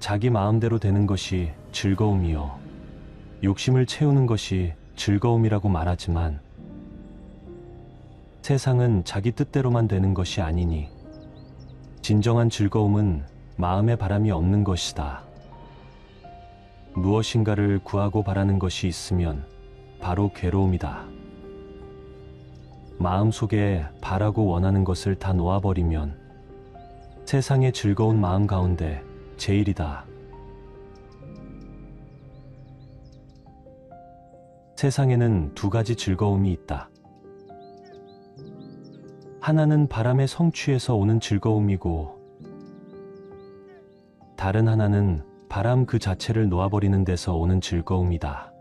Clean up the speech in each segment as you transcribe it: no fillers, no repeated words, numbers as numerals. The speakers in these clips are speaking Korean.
자기 마음대로 되는 것이 즐거움이요. 욕심을 채우는 것이 즐거움이라고 말하지만 세상은 자기 뜻대로만 되는 것이 아니니 진정한 즐거움은 마음에 바람이 없는 것이다. 무엇인가를 구하고 바라는 것이 있으면 바로 괴로움이다. 마음속에 바라고 원하는 것을 다 놓아버리면 세상의 즐거운 마음 가운데 제일이다. 세상에는 두 가지 즐거움이 있다. 하나는 바람의 성취에서 오는 즐거움이고 다른 하나는 바람 그 자체를 놓아버리는 데서 오는 즐거움이다.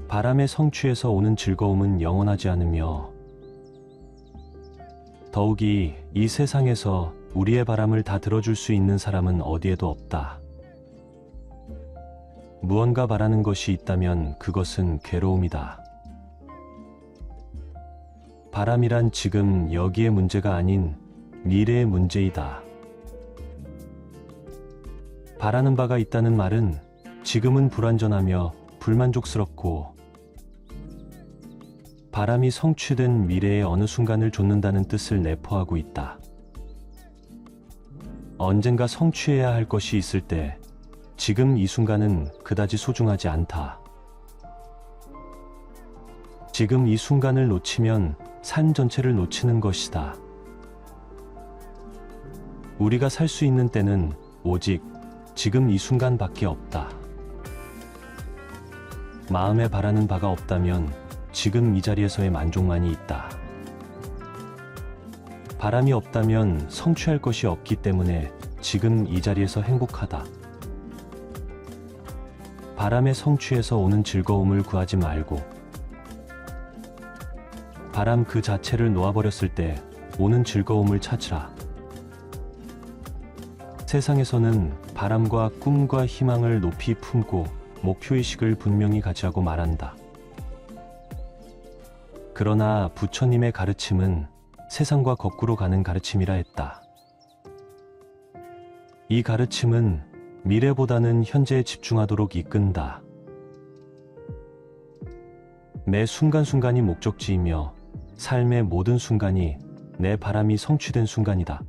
바람의 성취에서 오는 즐거움은 영원하지 않으며 더욱이 이 세상에서 우리의 바람을 다 들어줄 수 있는 사람은 어디에도 없다. 무언가 바라는 것이 있다면 그것은 괴로움이다. 바람이란 지금 여기의 문제가 아닌 미래의 문제이다. 바라는 바가 있다는 말은 지금은 불완전하며 불만족스럽고 바람이 성취된 미래의 어느 순간을 좇는다는 뜻을 내포하고 있다. 언젠가 성취해야 할 것이 있을 때 지금 이 순간은 그다지 소중하지 않다. 지금 이 순간을 놓치면 삶 전체를 놓치는 것이다. 우리가 살 수 있는 때는 오직 지금 이 순간밖에 없다. 마음에 바라는 바가 없다면 지금 이 자리에서의 만족만이 있다. 바람이 없다면 성취할 것이 없기 때문에 지금 이 자리에서 행복하다. 바람의 성취에서 오는 즐거움을 구하지 말고 바람 그 자체를 놓아버렸을 때 오는 즐거움을 찾으라. 세상에서는 바람과 꿈과 희망을 높이 품고 목표의식을 분명히 가지라고 말한다. 그러나 부처님의 가르침은 세상과 거꾸로 가는 가르침이라 했다. 이 가르침은 미래보다는 현재에 집중하도록 이끈다. 매 순간순간이 목적지이며 삶의 모든 순간이 내 바람이 성취된 순간이다.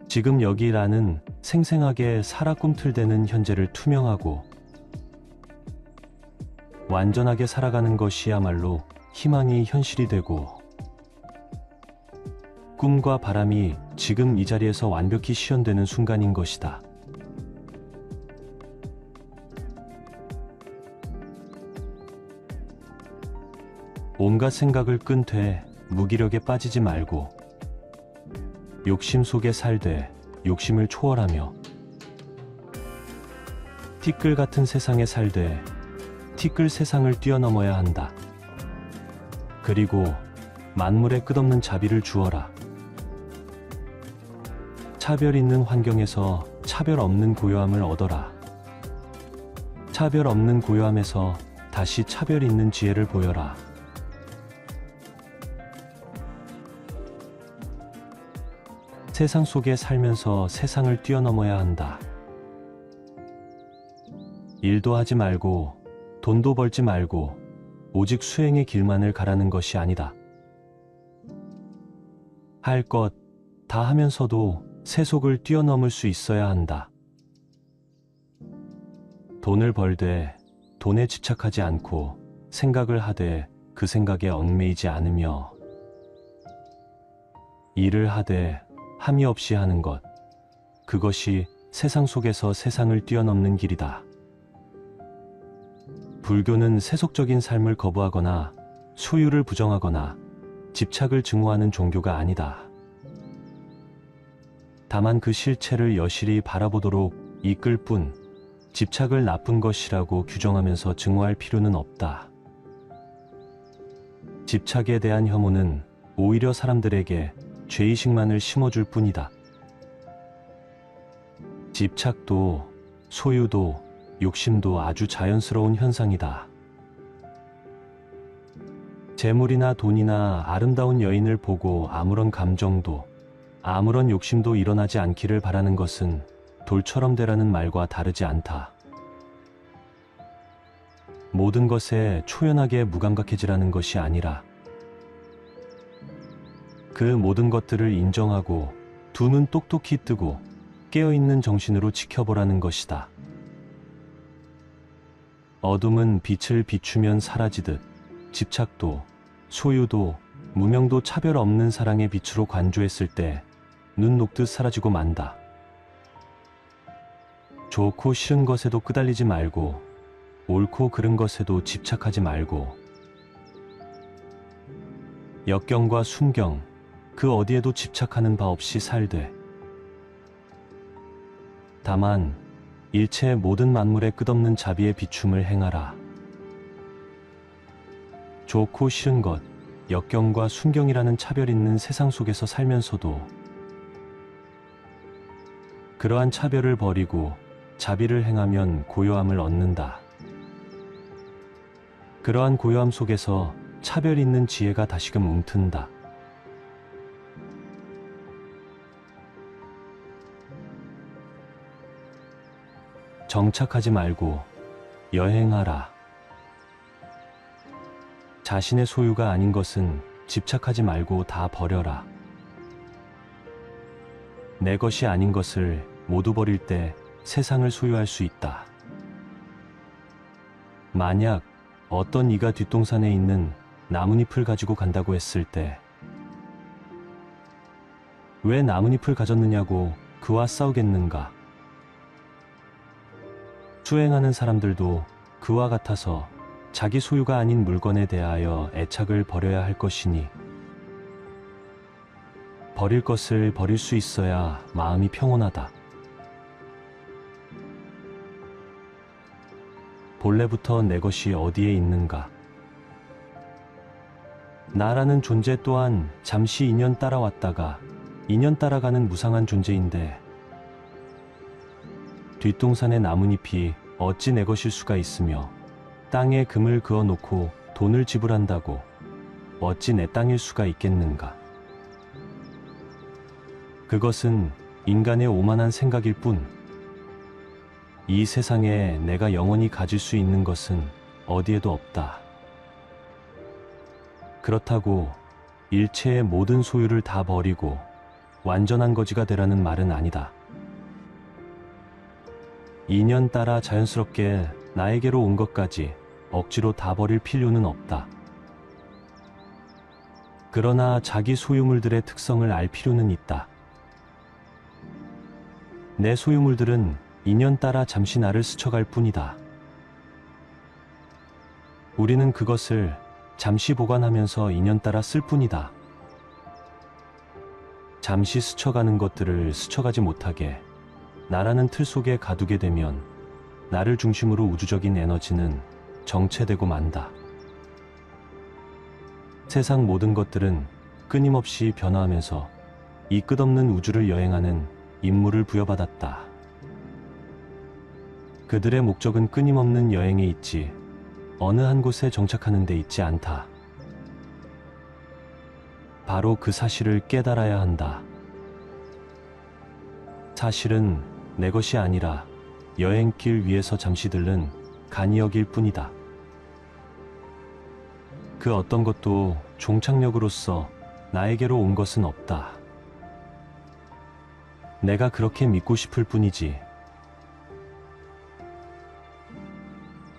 지금 여기라는 생생하게 살아 꿈틀대는 현재를 투명하고 완전하게 살아가는 것이야말로 희망이 현실이 되고 꿈과 바람이 지금 이 자리에서 완벽히 실현되는 순간인 것이다. 온갖 생각을 끈되 무기력에 빠지지 말고 욕심 속에 살되 욕심을 초월하며 티끌 같은 세상에 살되 티끌 세상을 뛰어넘어야 한다. 그리고 만물에 끝없는 자비를 주어라. 차별 있는 환경에서 차별 없는 고요함을 얻어라. 차별 없는 고요함에서 다시 차별 있는 지혜를 보여라. 세상 속에 살면서 세상을 뛰어넘어야 한다. 일도 하지 말고 돈도 벌지 말고 오직 수행의 길만을 가라는 것이 아니다. 할 것 다 하면서도 세속을 뛰어넘을 수 있어야 한다. 돈을 벌되 돈에 집착하지 않고 생각을 하되 그 생각에 얽매이지 않으며 일을 하되 함이 없이 하는 것, 그것이 세상 속에서 세상을 뛰어넘는 길이다. 불교는 세속적인 삶을 거부하거나 소유를 부정하거나 집착을 증오하는 종교가 아니다. 다만 그 실체를 여실히 바라보도록 이끌 뿐 집착을 나쁜 것이라고 규정하면서 증오할 필요는 없다. 집착에 대한 혐오는 오히려 사람들에게 죄의식만을 심어줄 뿐이다. 집착도 소유도 욕심도 아주 자연스러운 현상이다. 재물이나 돈이나 아름다운 여인을 보고 아무런 감정도 아무런 욕심도 일어나지 않기를 바라는 것은 돌처럼 되라는 말과 다르지 않다. 모든 것에 초연하게 무감각해지라는 것이 아니라 그 모든 것들을 인정하고 두 눈 똑똑히 뜨고 깨어있는 정신으로 지켜보라는 것이다. 어둠은 빛을 비추면 사라지듯 집착도, 소유도, 무명도 차별 없는 사랑의 빛으로 관조했을 때 눈 녹듯 사라지고 만다. 좋고 싫은 것에도 끄달리지 말고 옳고 그른 것에도 집착하지 말고 역경과 순경 그 어디에도 집착하는 바 없이 살되 다만 일체의 모든 만물에 끝없는 자비의 비춤을 행하라. 좋고 싫은 것, 역경과 순경이라는 차별 있는 세상 속에서 살면서도 그러한 차별을 버리고 자비를 행하면 고요함을 얻는다. 그러한 고요함 속에서 차별 있는 지혜가 다시금 움튼다. 정착하지 말고 여행하라. 자신의 소유가 아닌 것은 집착하지 말고 다 버려라. 내 것이 아닌 것을 모두 버릴 때 세상을 소유할 수 있다. 만약 어떤 이가 뒷동산에 있는 나뭇잎을 가지고 간다고 했을 때 왜 나뭇잎을 가졌느냐고 그와 싸우겠는가? 수행하는 사람들도 그와 같아서 자기 소유가 아닌 물건에 대하여 애착을 버려야 할 것이니 버릴 것을 버릴 수 있어야 마음이 평온하다. 본래부터 내 것이 어디에 있는가? 나라는 존재 또한 잠시 인연 따라왔다가 인연 따라가는 무상한 존재인데 뒷동산의 나뭇잎이 어찌 내 것일 수가 있으며 땅에 금을 그어놓고 돈을 지불한다고 어찌 내 땅일 수가 있겠는가? 그것은 인간의 오만한 생각일 뿐 이 세상에 내가 영원히 가질 수 있는 것은 어디에도 없다. 그렇다고 일체의 모든 소유를 다 버리고 완전한 거지가 되라는 말은 아니다. 인연 따라 자연스럽게 나에게로 온 것까지 억지로 다 버릴 필요는 없다. 그러나 자기 소유물들의 특성을 알 필요는 있다. 내 소유물들은 인연 따라 잠시 나를 스쳐갈 뿐이다. 우리는 그것을 잠시 보관하면서 인연 따라 쓸 뿐이다. 잠시 스쳐가는 것들을 스쳐가지 못하게 나라는 틀 속에 가두게 되면 나를 중심으로 우주적인 에너지는 정체되고 만다. 세상 모든 것들은 끊임없이 변화하면서 이 끝없는 우주를 여행하는 임무를 부여받았다. 그들의 목적은 끊임없는 여행에 있지 어느 한 곳에 정착하는 데 있지 않다. 바로 그 사실을 깨달아야 한다. 사실은 내 것이 아니라 여행길 위에서 잠시 들른 간이역일 뿐이다. 그 어떤 것도 종착역으로서 나에게로 온 것은 없다. 내가 그렇게 믿고 싶을 뿐이지.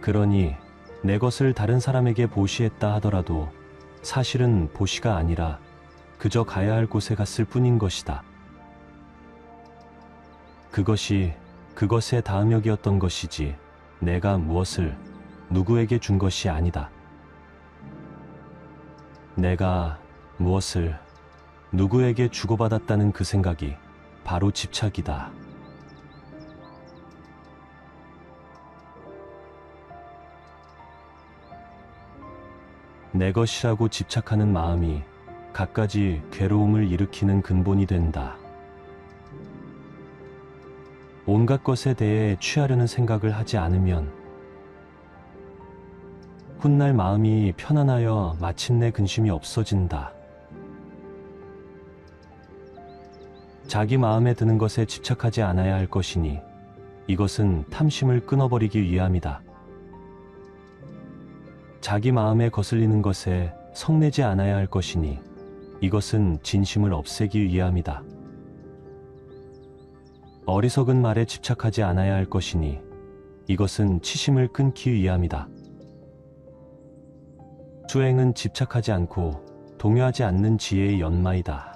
그러니 내 것을 다른 사람에게 보시했다 하더라도 사실은 보시가 아니라 그저 가야 할 곳에 갔을 뿐인 것이다. 그것이 그것의 다음역이었던 것이지 내가 무엇을 누구에게 준 것이 아니다. 내가 무엇을 누구에게 주고받았다는 그 생각이 바로 집착이다. 내 것이라고 집착하는 마음이 갖가지 괴로움을 일으키는 근본이 된다. 온갖 것에 대해 취하려는 생각을 하지 않으면 훗날 마음이 편안하여 마침내 근심이 없어진다. 자기 마음에 드는 것에 집착하지 않아야 할 것이니 이것은 탐심을 끊어버리기 위함이다. 자기 마음에 거슬리는 것에 성내지 않아야 할 것이니 이것은 진심을 없애기 위함이다. 어리석은 말에 집착하지 않아야 할 것이니 이것은 치심을 끊기 위함이다. 수행은 집착하지 않고 동요하지 않는 지혜의 연마이다.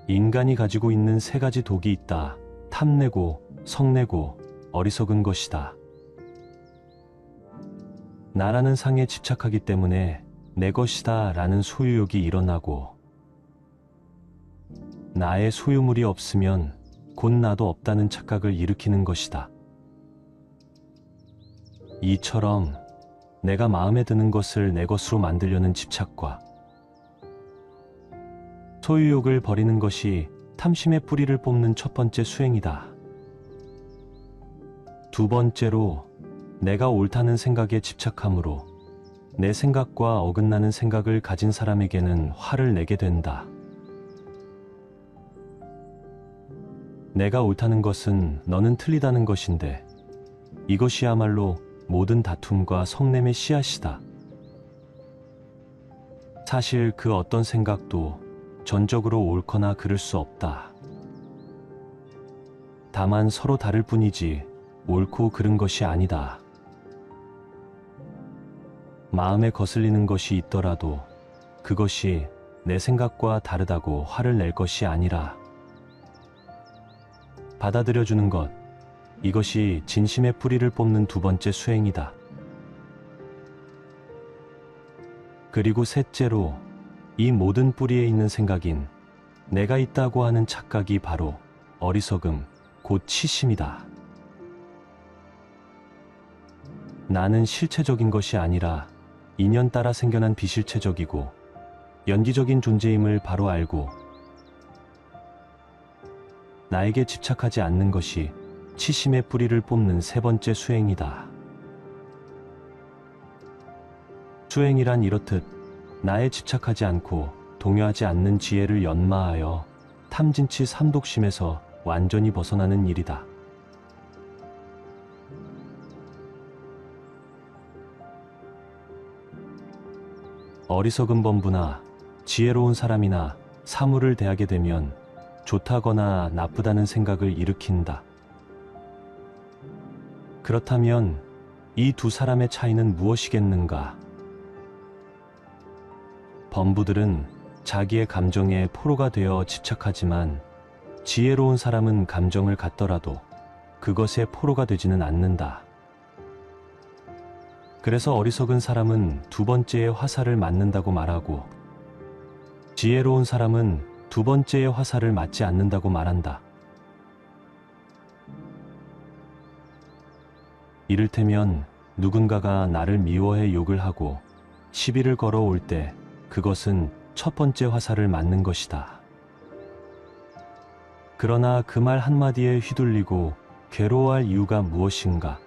인간이 가지고 있는 세 가지 독이 있다. 탐내고, 성내고, 어리석은 것이다. 나라는 상에 집착하기 때문에 내 것이다 라는 소유욕이 일어나고, 나의 소유물이 없으면 곧 나도 없다는 착각을 일으키는 것이다. 이처럼 내가 마음에 드는 것을 내 것으로 만들려는 집착과 소유욕을 버리는 것이 탐심의 뿌리를 뽑는 첫 번째 수행이다. 두 번째로 내가 옳다는 생각에 집착함으로 내 생각과 어긋나는 생각을 가진 사람에게는 화를 내게 된다. 내가 옳다는 것은 너는 틀리다는 것인데 이것이야말로 모든 다툼과 성냄의 씨앗이다. 사실 그 어떤 생각도 전적으로 옳거나 그를 수 없다. 다만 서로 다를 뿐이지 옳고 그른 것이 아니다. 마음에 거슬리는 것이 있더라도 그것이 내 생각과 다르다고 화를 낼 것이 아니라 받아들여주는 것, 이것이 진심의 뿌리를 뽑는 두 번째 수행이다. 그리고 셋째로 이 모든 뿌리에 있는 생각인 내가 있다고 하는 착각이 바로 어리석음, 곧 치심이다. 나는 실체적인 것이 아니라 인연 따라 생겨난 비실체적이고 연기적인 존재임을 바로 알고 나에게 집착하지 않는 것이 치심의 뿌리를 뽑는 세 번째 수행이다. 수행이란 이렇듯 나에 집착하지 않고 동요하지 않는 지혜를 연마하여 탐진치 삼독심에서 완전히 벗어나는 일이다. 어리석은 범부나 지혜로운 사람이나 사물을 대하게 되면 좋다거나 나쁘다는 생각을 일으킨다. 그렇다면 이 두 사람의 차이는 무엇이겠는가? 범부들은 자기의 감정에 포로가 되어 집착하지만 지혜로운 사람은 감정을 갖더라도 그것에 포로가 되지는 않는다. 그래서 어리석은 사람은 두 번째의 화살을 맞는다고 말하고 지혜로운 사람은 두 번째의 화살을 맞지 않는다고 말한다. 이를테면 누군가가 나를 미워해 욕을 하고 시비를 걸어올 때 그것은 첫 번째 화살을 맞는 것이다. 그러나 그 말 한마디에 휘둘리고 괴로워할 이유가 무엇인가?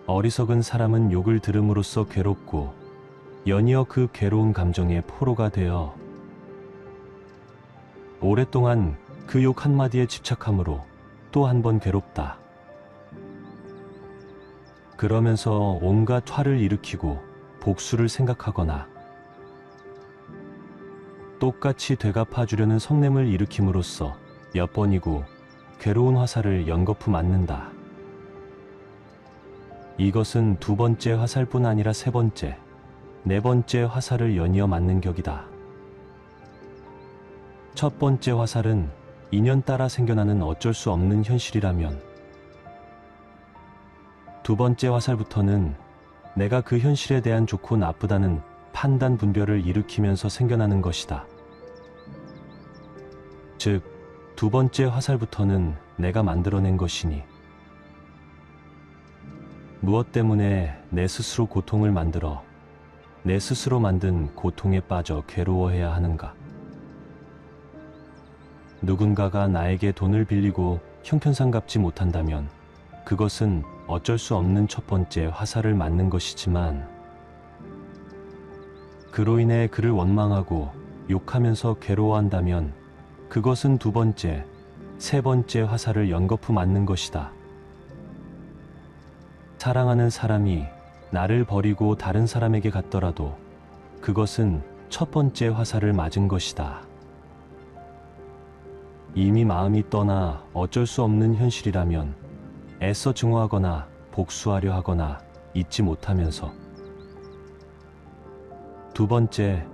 어리석은 사람은 욕을 들음으로써 괴롭고 연이어 그 괴로운 감정에 포로가 되어 오랫동안 그 욕 한마디에 집착함으로 또 한 번 괴롭다. 그러면서 온갖 화를 일으키고 복수를 생각하거나 똑같이 되갚아주려는 성냄을 일으킴으로써 몇 번이고 괴로운 화살을 연거푸 맞는다. 이것은 두 번째 화살뿐 아니라 세 번째, 네 번째 화살을 연이어 맞는 격이다. 첫 번째 화살은 인연 따라 생겨나는 어쩔 수 없는 현실이라면 두 번째 화살부터는 내가 그 현실에 대한 좋고 나쁘다는 판단 분별을 일으키면서 생겨나는 것이다. 즉, 두 번째 화살부터는 내가 만들어낸 것이니 무엇 때문에 내 스스로 고통을 만들어 내 스스로 만든 고통에 빠져 괴로워해야 하는가? 누군가가 나에게 돈을 빌리고 형편상 갚지 못한다면 그것은 어쩔 수 없는 첫 번째 화살을 맞는 것이지만 그로 인해 그를 원망하고 욕하면서 괴로워한다면 그것은 두 번째, 세 번째 화살을 연거푸 맞는 것이다. 사랑하는 사람이 나를 버리고 다른 사람에게 갔더라도 그것은 첫 번째 화살을 맞은 것이다. 이미 마음이 떠나 어쩔 수 없는 현실이라면 애써 증오하거나 복수하려 하거나 잊지 못하면서 두 번째,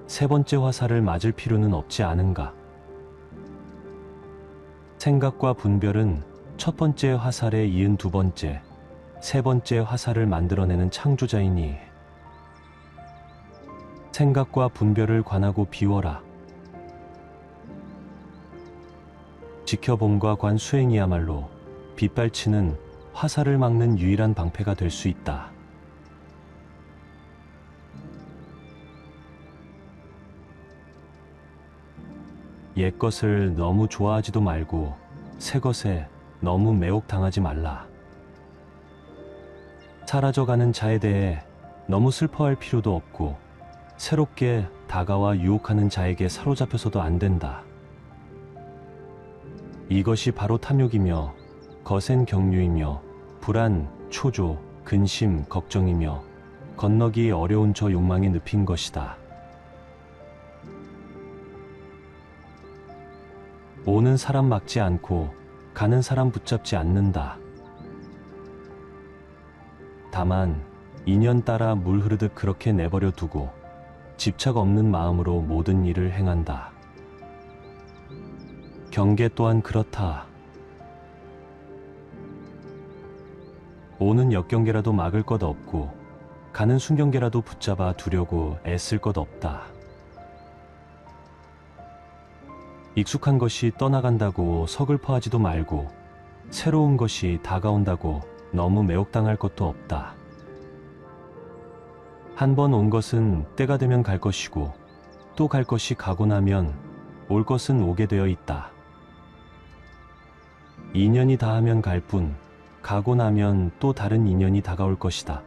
세 번째 화살을 맞을 필요는 없지 않은가? 생각과 분별은 첫 번째 화살에 이은 두 번째, 세 번째 화살을 만들어내는 창조자이니 생각과 분별을 관하고 비워라. 지켜봄과 관수행이야말로 빗발치는 화살을 막는 유일한 방패가 될 수 있다. 옛 것을 너무 좋아하지도 말고 새 것에 너무 매혹당하지 말라. 사라져가는 자에 대해 너무 슬퍼할 필요도 없고 새롭게 다가와 유혹하는 자에게 사로잡혀서도 안 된다. 이것이 바로 탐욕이며 거센 경유이며 불안, 초조, 근심, 걱정이며 건너기 어려운 저 욕망의 늪인 것이다. 오는 사람 막지 않고 가는 사람 붙잡지 않는다. 다만 인연 따라 물 흐르듯 그렇게 내버려 두고 집착 없는 마음으로 모든 일을 행한다. 경계 또한 그렇다. 오는 역경계라도 막을 것 없고 가는 순경계라도 붙잡아 두려고 애쓸 것 없다. 익숙한 것이 떠나간다고 서글퍼하지도 말고 새로운 것이 다가온다고 너무 매혹당할 것도 없다. 한 번 온 것은 때가 되면 갈 것이고 또 갈 것이 가고 나면 올 것은 오게 되어 있다. 인연이 다하면 갈 뿐 가고 나면 또 다른 인연이 다가올 것이다.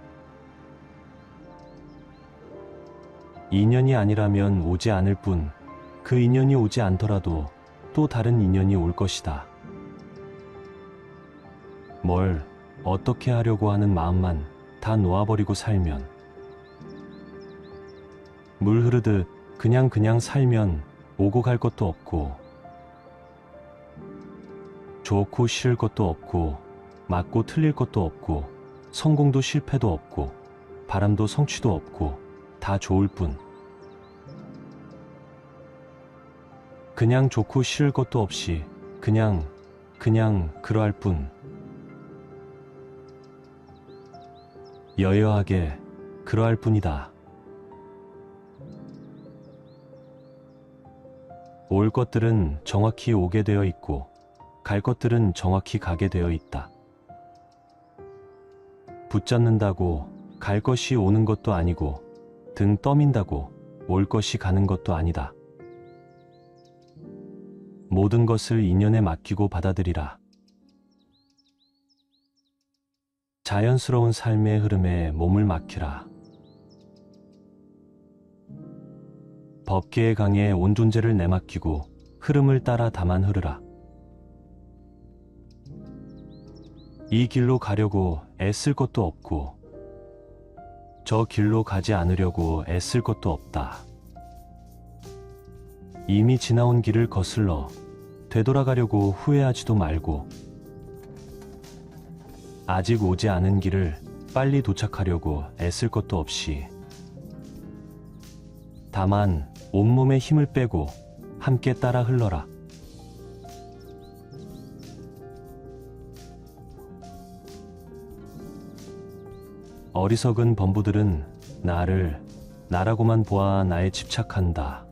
인연이 아니라면 오지 않을 뿐 그 인연이 오지 않더라도 또 다른 인연이 올 것이다. 뭘 어떻게 하려고 하는 마음만 다 놓아버리고 살면 물 흐르듯 그냥 살면 오고 갈 것도 없고 좋고 싫을 것도 없고 맞고 틀릴 것도 없고 성공도 실패도 없고 바람도 성취도 없고 다 좋을 뿐 그냥 좋고 싫을 것도 없이 그냥 그러할 뿐 여여하게 그러할 뿐이다. 올 것들은 정확히 오게 되어 있고 갈 것들은 정확히 가게 되어 있다. 붙잡는다고 갈 것이 오는 것도 아니고 등 떠민다고 올 것이 가는 것도 아니다. 모든 것을 인연에 맡기고 받아들이라. 자연스러운 삶의 흐름에 몸을 맡기라. 법계의 강에 온 존재를 내맡기고 흐름을 따라 다만 흐르라. 이 길로 가려고 애쓸 것도 없고 저 길로 가지 않으려고 애쓸 것도 없다. 이미 지나온 길을 거슬러 되돌아가려고 후회하지도 말고 아직 오지 않은 길을 빨리 도착하려고 애쓸 것도 없이 다만 온몸에 힘을 빼고 함께 따라 흘러라. 어리석은 범부들은 나를 나라고만 보아 나에 집착한다.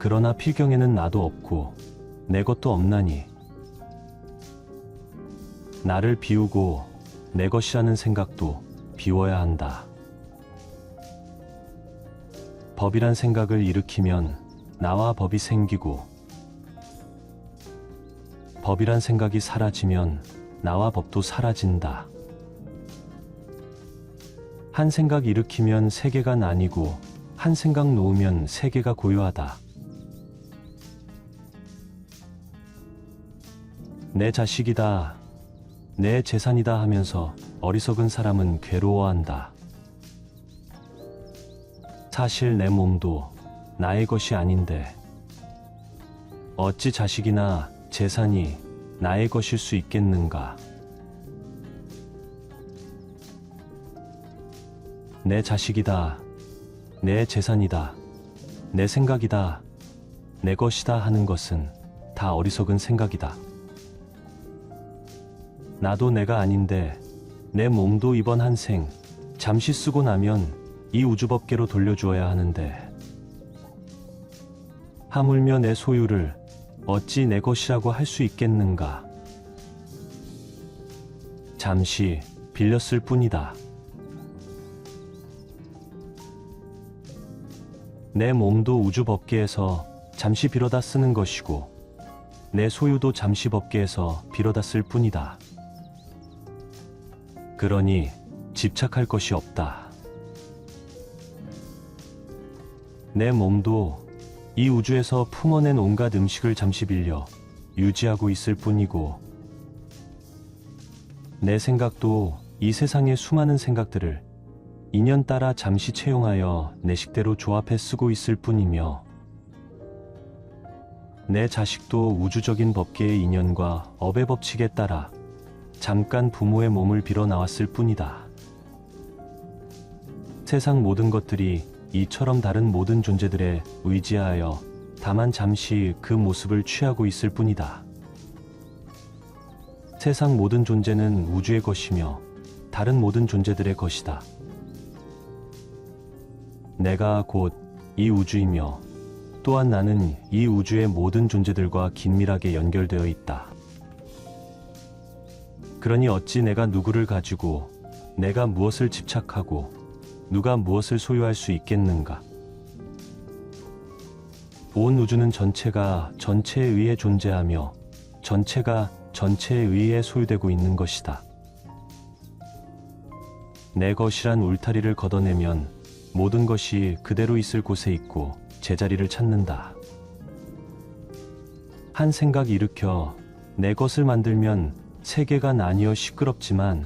그러나 필경에는 나도 없고 내 것도 없나니 나를 비우고 내 것이라는 생각도 비워야 한다. 법이란 생각을 일으키면 나와 법이 생기고 법이란 생각이 사라지면 나와 법도 사라진다. 한 생각 일으키면 세계가 나뉘고 한 생각 놓으면 세계가 고요하다. 내 자식이다, 내 재산이다 하면서 어리석은 사람은 괴로워한다. 사실 내 몸도 나의 것이 아닌데 어찌 자식이나 재산이 나의 것일 수 있겠는가? 내 자식이다, 내 재산이다, 내 생각이다, 내 것이다 하는 것은 다 어리석은 생각이다. 나도 내가 아닌데 내 몸도 이번 한 생 잠시 쓰고 나면 이 우주법계로 돌려주어야 하는데 하물며 내 소유를 어찌 내 것이라고 할 수 있겠는가? 잠시 빌렸을 뿐이다. 내 몸도 우주법계에서 잠시 빌어다 쓰는 것이고 내 소유도 잠시 법계에서 빌어다 쓸 뿐이다. 그러니 집착할 것이 없다. 내 몸도 이 우주에서 품어낸 온갖 음식을 잠시 빌려 유지하고 있을 뿐이고 내 생각도 이 세상의 수많은 생각들을 인연 따라 잠시 채용하여 내 식대로 조합해 쓰고 있을 뿐이며 내 자식도 우주적인 법계의 인연과 업의 법칙에 따라 잠깐 부모의 몸을 빌어 나왔을 뿐이다. 세상 모든 것들이 이처럼 다른 모든 존재들에 의지하여 다만 잠시 그 모습을 취하고 있을 뿐이다. 세상 모든 존재는 우주의 것이며 다른 모든 존재들의 것이다. 내가 곧 이 우주이며 또한 나는 이 우주의 모든 존재들과 긴밀하게 연결되어 있다. 그러니 어찌 내가 누구를 가지고 내가 무엇을 집착하고 누가 무엇을 소유할 수 있겠는가? 온 우주는 전체가 전체에 의해 존재하며 전체가 전체에 의해 소유되고 있는 것이다. 내 것이란 울타리를 걷어내면 모든 것이 그대로 있을 곳에 있고 제자리를 찾는다. 한 생각 일으켜 내 것을 만들면 세계가 나뉘어 시끄럽지만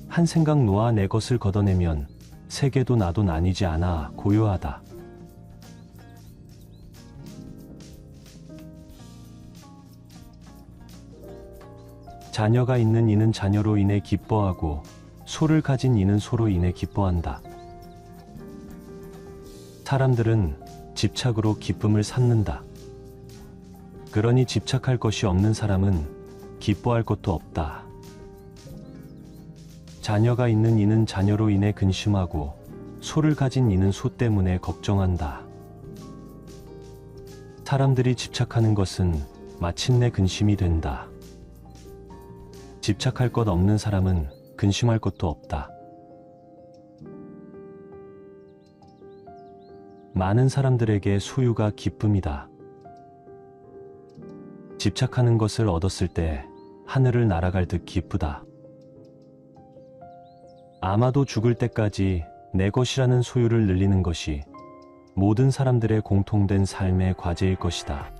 한 생각 놓아 내 것을 걷어내면 세계도 나도 나뉘지 않아 고요하다. 자녀가 있는 이는 자녀로 인해 기뻐하고 소를 가진 이는 소로 인해 기뻐한다. 사람들은 집착으로 기쁨을 찾는다. 그러니 집착할 것이 없는 사람은 기뻐할 것도 없다. 자녀가 있는 이는 자녀로 인해 근심하고 소를 가진 이는 소 때문에 걱정한다. 사람들이 집착하는 것은 마침내 근심이 된다. 집착할 것 없는 사람은 근심할 것도 없다. 많은 사람들에게 소유가 기쁨이다. 집착하는 것을 얻었을 때 하늘을 날아갈 듯 기쁘다. 아마도 죽을 때까지 내 것이라는 소유를 늘리는 것이 모든 사람들의 공통된 삶의 과제일 것이다.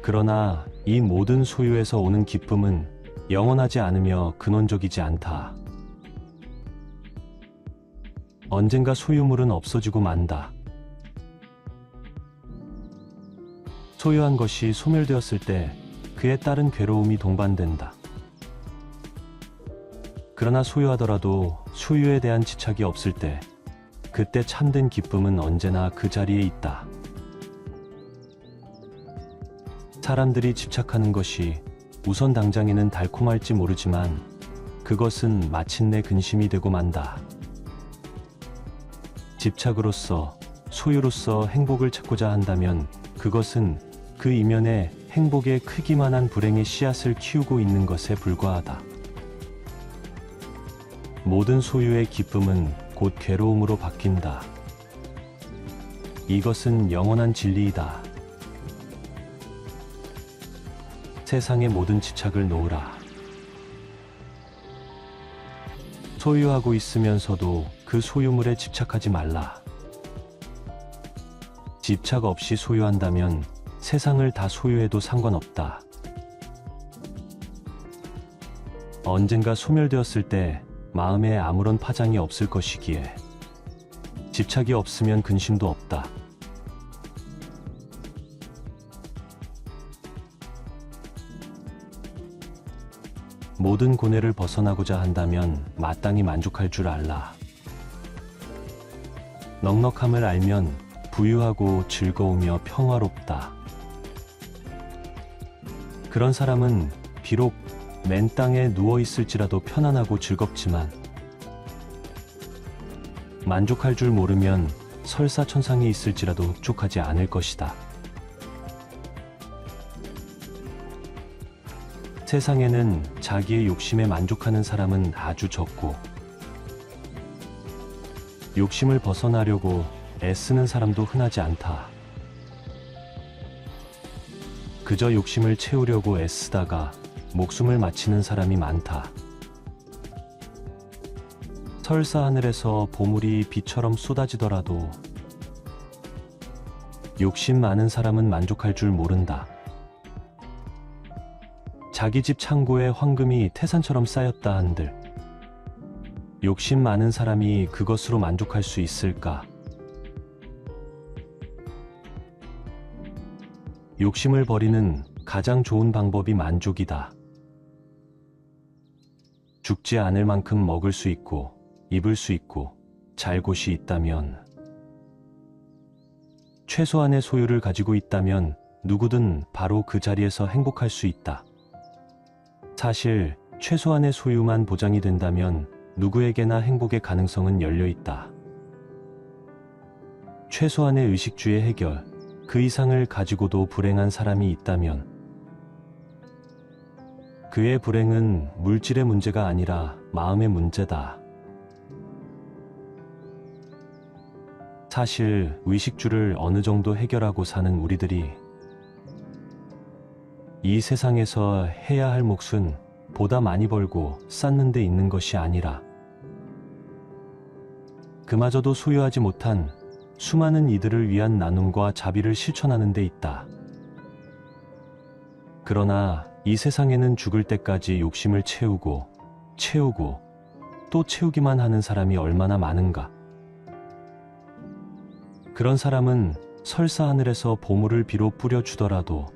그러나 이 모든 소유에서 오는 기쁨은 영원하지 않으며 근원적이지 않다. 언젠가 소유물은 없어지고 만다. 소유한 것이 소멸되었을 때 그에 따른 괴로움이 동반된다. 그러나 소유하더라도 소유에 대한 집착이 없을 때 그때 참된 기쁨은 언제나 그 자리에 있다. 사람들이 집착하는 것이 우선 당장에는 달콤할지 모르지만 그것은 마침내 근심이 되고 만다. 집착으로서 소유로서 행복을 찾고자 한다면 그것은 그 이면에 행복의 크기만한 불행의 씨앗을 키우고 있는 것에 불과하다. 모든 소유의 기쁨은 곧 괴로움으로 바뀐다. 이것은 영원한 진리이다. 세상의 모든 집착을 놓으라. 소유하고 있으면서도 그 소유물에 집착하지 말라. 집착 없이 소유한다면 세상을 다 소유해도 상관없다. 언젠가 소멸되었을 때 마음에 아무런 파장이 없을 것이기에 집착이 없으면 근심도 없다. 모든 고뇌를 벗어나고자 한다면 마땅히 만족할 줄 알라. 넉넉함을 알면 부유하고 즐거우며 평화롭다. 그런 사람은 비록 맨 땅에 누워 있을지라도 편안하고 즐겁지만 만족할 줄 모르면 설사천상에 있을지라도 흡족하지 않을 것이다. 세상에는 자기의 욕심에 만족하는 사람은 아주 적고 욕심을 벗어나려고 애쓰는 사람도 흔하지 않다. 그저 욕심을 채우려고 애쓰다가 목숨을 마치는 사람이 많다. 설사 하늘에서 보물이 비처럼 쏟아지더라도 욕심 많은 사람은 만족할 줄 모른다. 자기 집 창고에 황금이 태산처럼 쌓였다 한들 욕심 많은 사람이 그것으로 만족할 수 있을까? 욕심을 버리는 가장 좋은 방법이 만족이다. 죽지 않을 만큼 먹을 수 있고 입을 수 있고 잘 곳이 있다면, 최소한의 소유를 가지고 있다면 누구든 바로 그 자리에서 행복할 수 있다. 사실 최소한의 소유만 보장이 된다면 누구에게나 행복의 가능성은 열려 있다. 최소한의 의식주의 해결, 그 이상을 가지고도 불행한 사람이 있다면 그의 불행은 물질의 문제가 아니라 마음의 문제다. 사실 의식주를 어느 정도 해결하고 사는 우리들이 이 세상에서 해야 할 몫은 보다 많이 벌고 쌓는 데 있는 것이 아니라 그마저도 소유하지 못한 수많은 이들을 위한 나눔과 자비를 실천하는 데 있다. 그러나 이 세상에는 죽을 때까지 욕심을 채우고 또 채우기만 하는 사람이 얼마나 많은가. 그런 사람은 설사 하늘에서 보물을 비로 뿌려주더라도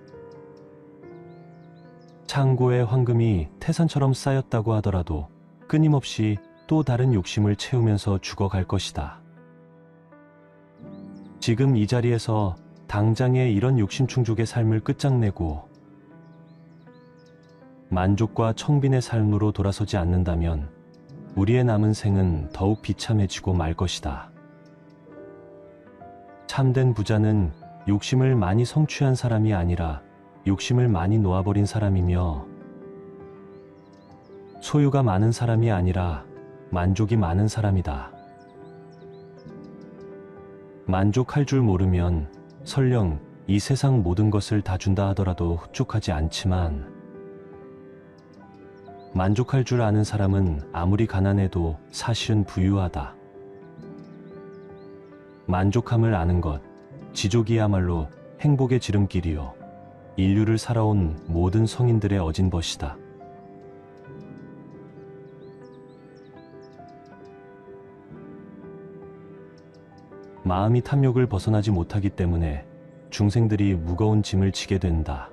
창고에 황금이 태산처럼 쌓였다고 하더라도 끊임없이 또 다른 욕심을 채우면서 죽어갈 것이다. 지금 이 자리에서 당장의 이런 욕심 충족의 삶을 끝장내고 만족과 청빈의 삶으로 돌아서지 않는다면 우리의 남은 생은 더욱 비참해지고 말 것이다. 참된 부자는 욕심을 많이 성취한 사람이 아니라 욕심을 많이 놓아버린 사람이며, 소유가 많은 사람이 아니라 만족이 많은 사람이다. 만족할 줄 모르면 설령 이 세상 모든 것을 다 준다 하더라도 흡족하지 않지만, 만족할 줄 아는 사람은 아무리 가난해도 사실은 부유하다. 만족함을 아는 것, 지족이야말로 행복의 지름길이요 인류를 살아온 모든 성인들의 어진벗이다. 마음이 탐욕을 벗어나지 못하기 때문에 중생들이 무거운 짐을 지게 된다.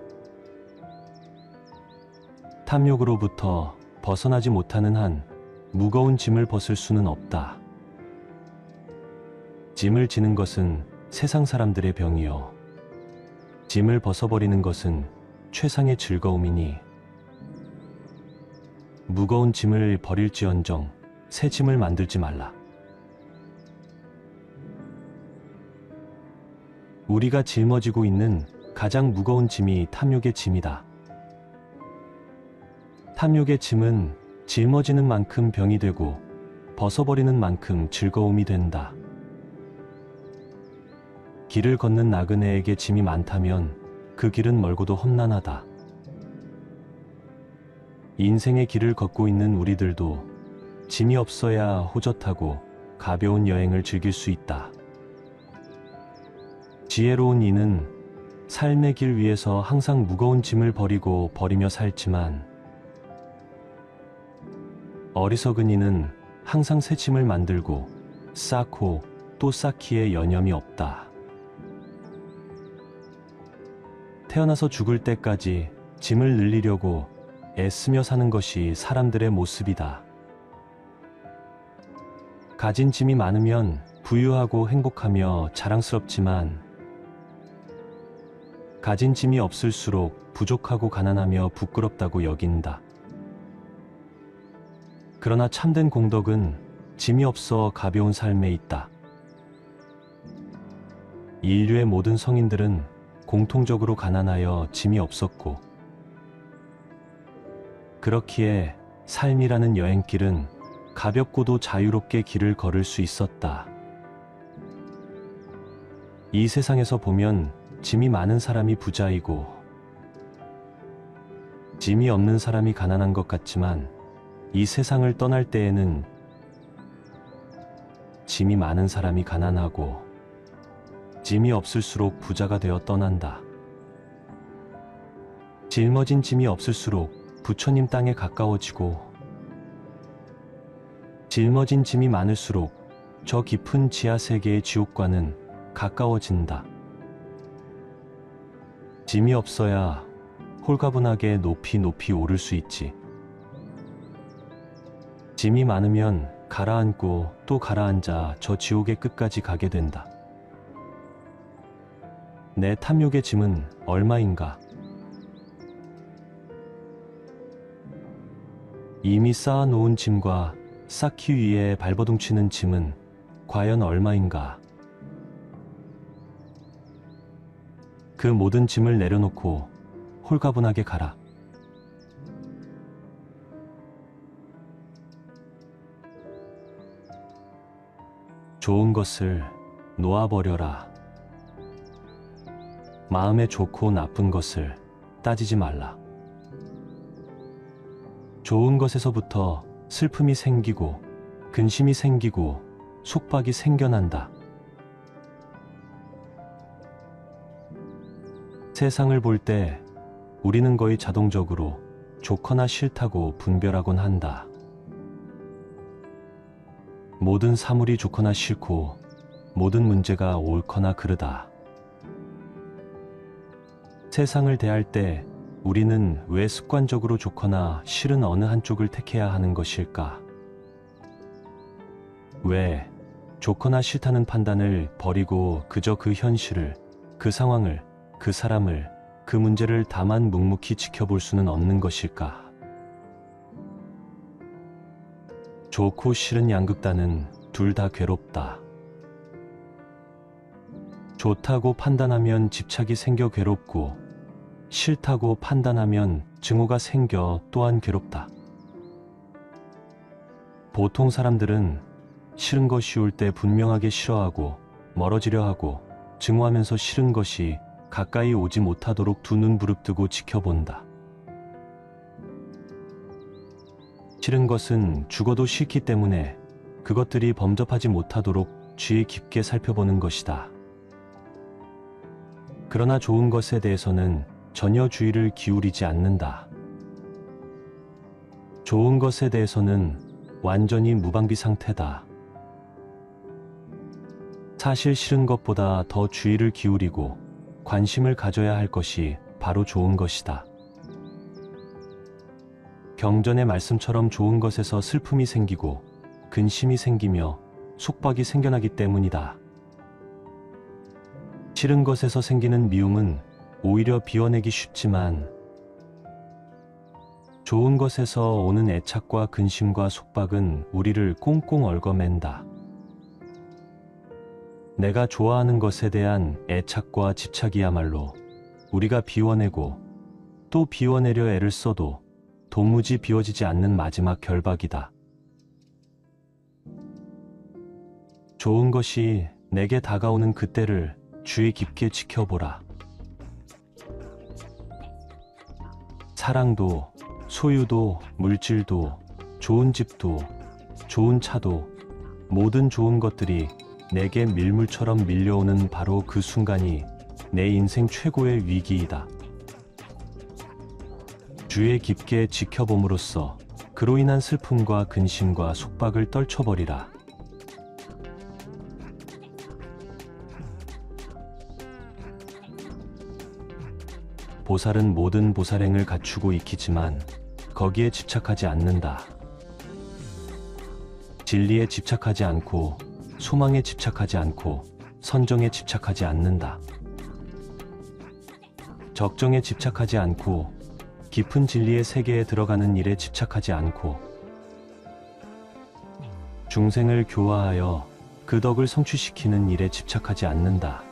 탐욕으로부터 벗어나지 못하는 한 무거운 짐을 벗을 수는 없다. 짐을 지는 것은 세상 사람들의 병이요 짐을 벗어버리는 것은 최상의 즐거움이니, 무거운 짐을 버릴지언정 새 짐을 만들지 말라. 우리가 짊어지고 있는 가장 무거운 짐이 탐욕의 짐이다. 탐욕의 짐은 짊어지는 만큼 병이 되고 벗어버리는 만큼 즐거움이 된다. 길을 걷는 나그네에게 짐이 많다면 그 길은 멀고도 험난하다. 인생의 길을 걷고 있는 우리들도 짐이 없어야 호젓하고 가벼운 여행을 즐길 수 있다. 지혜로운 이는 삶의 길 위에서 항상 무거운 짐을 버리며 살지만, 어리석은 이는 항상 새 짐을 만들고 쌓고 또 쌓기에 여념이 없다. 태어나서 죽을 때까지 짐을 늘리려고 애쓰며 사는 것이 사람들의 모습이다. 가진 짐이 많으면 부유하고 행복하며 자랑스럽지만, 가진 짐이 없을수록 부족하고 가난하며 부끄럽다고 여긴다. 그러나 참된 공덕은 짐이 없어 가벼운 삶에 있다. 인류의 모든 성인들은 공통적으로 가난하여 짐이 없었고, 그렇기에 삶이라는 여행길은 가볍고도 자유롭게 길을 걸을 수 있었다. 이 세상에서 보면 짐이 많은 사람이 부자이고 짐이 없는 사람이 가난한 것 같지만, 이 세상을 떠날 때에는 짐이 많은 사람이 가난하고 짐이 없을수록 부자가 되어 떠난다. 짊어진 짐이 없을수록 부처님 땅에 가까워지고, 짊어진 짐이 많을수록 저 깊은 지하 세계의 지옥과는 가까워진다. 짐이 없어야 홀가분하게 높이 높이 오를 수 있지. 짐이 많으면 가라앉고 또 가라앉아 저 지옥의 끝까지 가게 된다. 내 탐욕의 짐은 얼마인가? 이미 쌓아놓은 짐과 쌓기 위해 발버둥치는 짐은 과연 얼마인가? 그 모든 짐을 내려놓고 홀가분하게 가라. 좋은 것을 놓아버려라. 마음에 좋고 나쁜 것을 따지지 말라. 좋은 것에서부터 슬픔이 생기고 근심이 생기고 속박이 생겨난다. 세상을 볼 때 우리는 거의 자동적으로 좋거나 싫다고 분별하곤 한다. 모든 사물이 좋거나 싫고 모든 문제가 옳거나 그르다. 세상을 대할 때 우리는 왜 습관적으로 좋거나 싫은 어느 한쪽을 택해야 하는 것일까? 왜 좋거나 싫다는 판단을 버리고 그저 그 현실을, 그 상황을, 그 사람을, 그 문제를 다만 묵묵히 지켜볼 수는 없는 것일까? 좋고 싫은 양극단은 둘 다 괴롭다. 좋다고 판단하면 집착이 생겨 괴롭고, 싫다고 판단하면 증오가 생겨 또한 괴롭다. 보통 사람들은 싫은 것이 올 때 분명하게 싫어하고 멀어지려 하고, 증오하면서 싫은 것이 가까이 오지 못하도록 두 눈 부릅뜨고 지켜본다. 싫은 것은 죽어도 싫기 때문에 그것들이 범접하지 못하도록 주의 깊게 살펴보는 것이다. 그러나 좋은 것에 대해서는 전혀 주의를 기울이지 않는다. 좋은 것에 대해서는 완전히 무방비 상태다. 사실 싫은 것보다 더 주의를 기울이고 관심을 가져야 할 것이 바로 좋은 것이다. 경전의 말씀처럼 좋은 것에서 슬픔이 생기고 근심이 생기며 속박이 생겨나기 때문이다. 싫은 것에서 생기는 미움은 오히려 비워내기 쉽지만, 좋은 것에서 오는 애착과 근심과 속박은 우리를 꽁꽁 얽어맨다. 내가 좋아하는 것에 대한 애착과 집착이야말로 우리가 비워내고 또 비워내려 애를 써도 도무지 비워지지 않는 마지막 결박이다. 좋은 것이 내게 다가오는 그때를 주의 깊게 지켜보라. 사랑도, 소유도, 물질도, 좋은 집도, 좋은 차도, 모든 좋은 것들이 내게 밀물처럼 밀려오는 바로 그 순간이 내 인생 최고의 위기이다. 주의 깊게 지켜봄으로써 그로 인한 슬픔과 근심과 속박을 떨쳐버리라. 보살은 모든 보살행을 갖추고 익히지만 거기에 집착하지 않는다. 진리에 집착하지 않고 소망에 집착하지 않고 선정에 집착하지 않는다. 적정에 집착하지 않고 깊은 진리의 세계에 들어가는 일에 집착하지 않고 중생을 교화하여 그 덕을 성취시키는 일에 집착하지 않는다.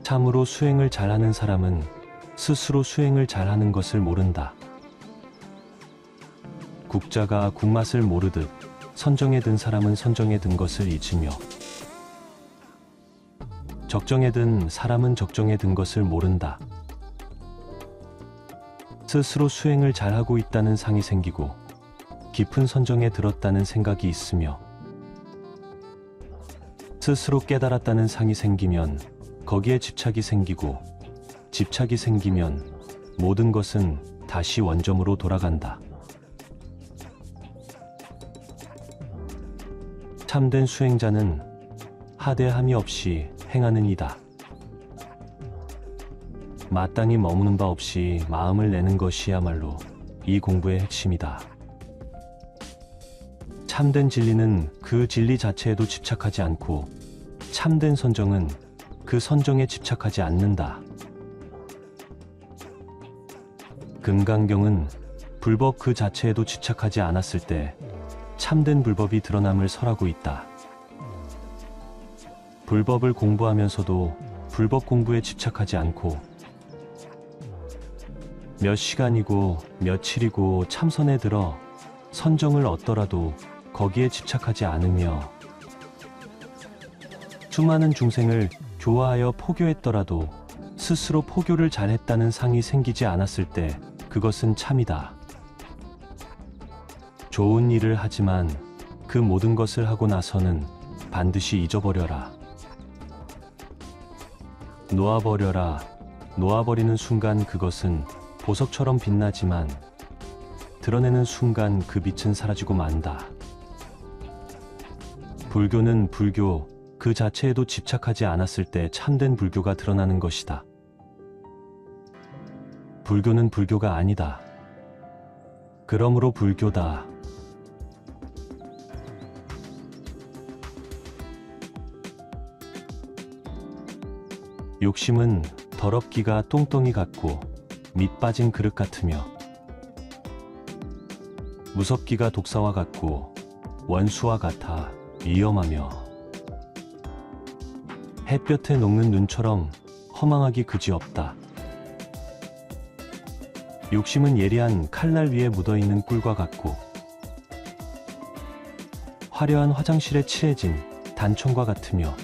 참으로 수행을 잘하는 사람은 스스로 수행을 잘하는 것을 모른다. 국자가 국맛을 모르듯 선정에 든 사람은 선정에 든 것을 잊으며 적정에 든 사람은 적정에 든 것을 모른다. 스스로 수행을 잘하고 있다는 상이 생기고 깊은 선정에 들었다는 생각이 있으며 스스로 깨달았다는 상이 생기면 거기에 집착이 생기고 집착이 생기면 모든 것은 다시 원점으로 돌아간다. 참된 수행자는 하대함이 없이 행하는 이다. 마땅히 머무는 바 없이 마음을 내는 것이야말로 이 공부의 핵심이다. 참된 진리는 그 진리 자체에도 집착하지 않고 참된 선정은 그 선정에 집착하지 않는다. 금강경은 불법 그 자체에도 집착하지 않았을 때 참된 불법이 드러남을 설하고 있다. 불법을 공부하면서도 불법 공부에 집착하지 않고 몇 시간이고 며칠이고 참선에 들어 선정을 얻더라도 거기에 집착하지 않으며 수많은 중생을 교화하여 포교했더라도 스스로 포교를 잘했다는 상이 생기지 않았을 때 그것은 참이다. 좋은 일을 하지만 그 모든 것을 하고 나서는 반드시 잊어버려라. 놓아버려라. 놓아버리는 순간 그것은 보석처럼 빛나지만 드러내는 순간 그 빛은 사라지고 만다. 불교는 불교 그 자체에도 집착하지 않았을 때 참된 불교가 드러나는 것이다. 불교는 불교가 아니다. 그러므로 불교다. 욕심은 더럽기가 똥덩이 같고 밑 빠진 그릇 같으며 무섭기가 독사와 같고 원수와 같아 위험하며 햇볕에 녹는 눈처럼 허망하기 그지없다. 욕심은 예리한 칼날 위에 묻어있는 꿀과 같고 화려한 화장실에 칠해진 단청과 같으며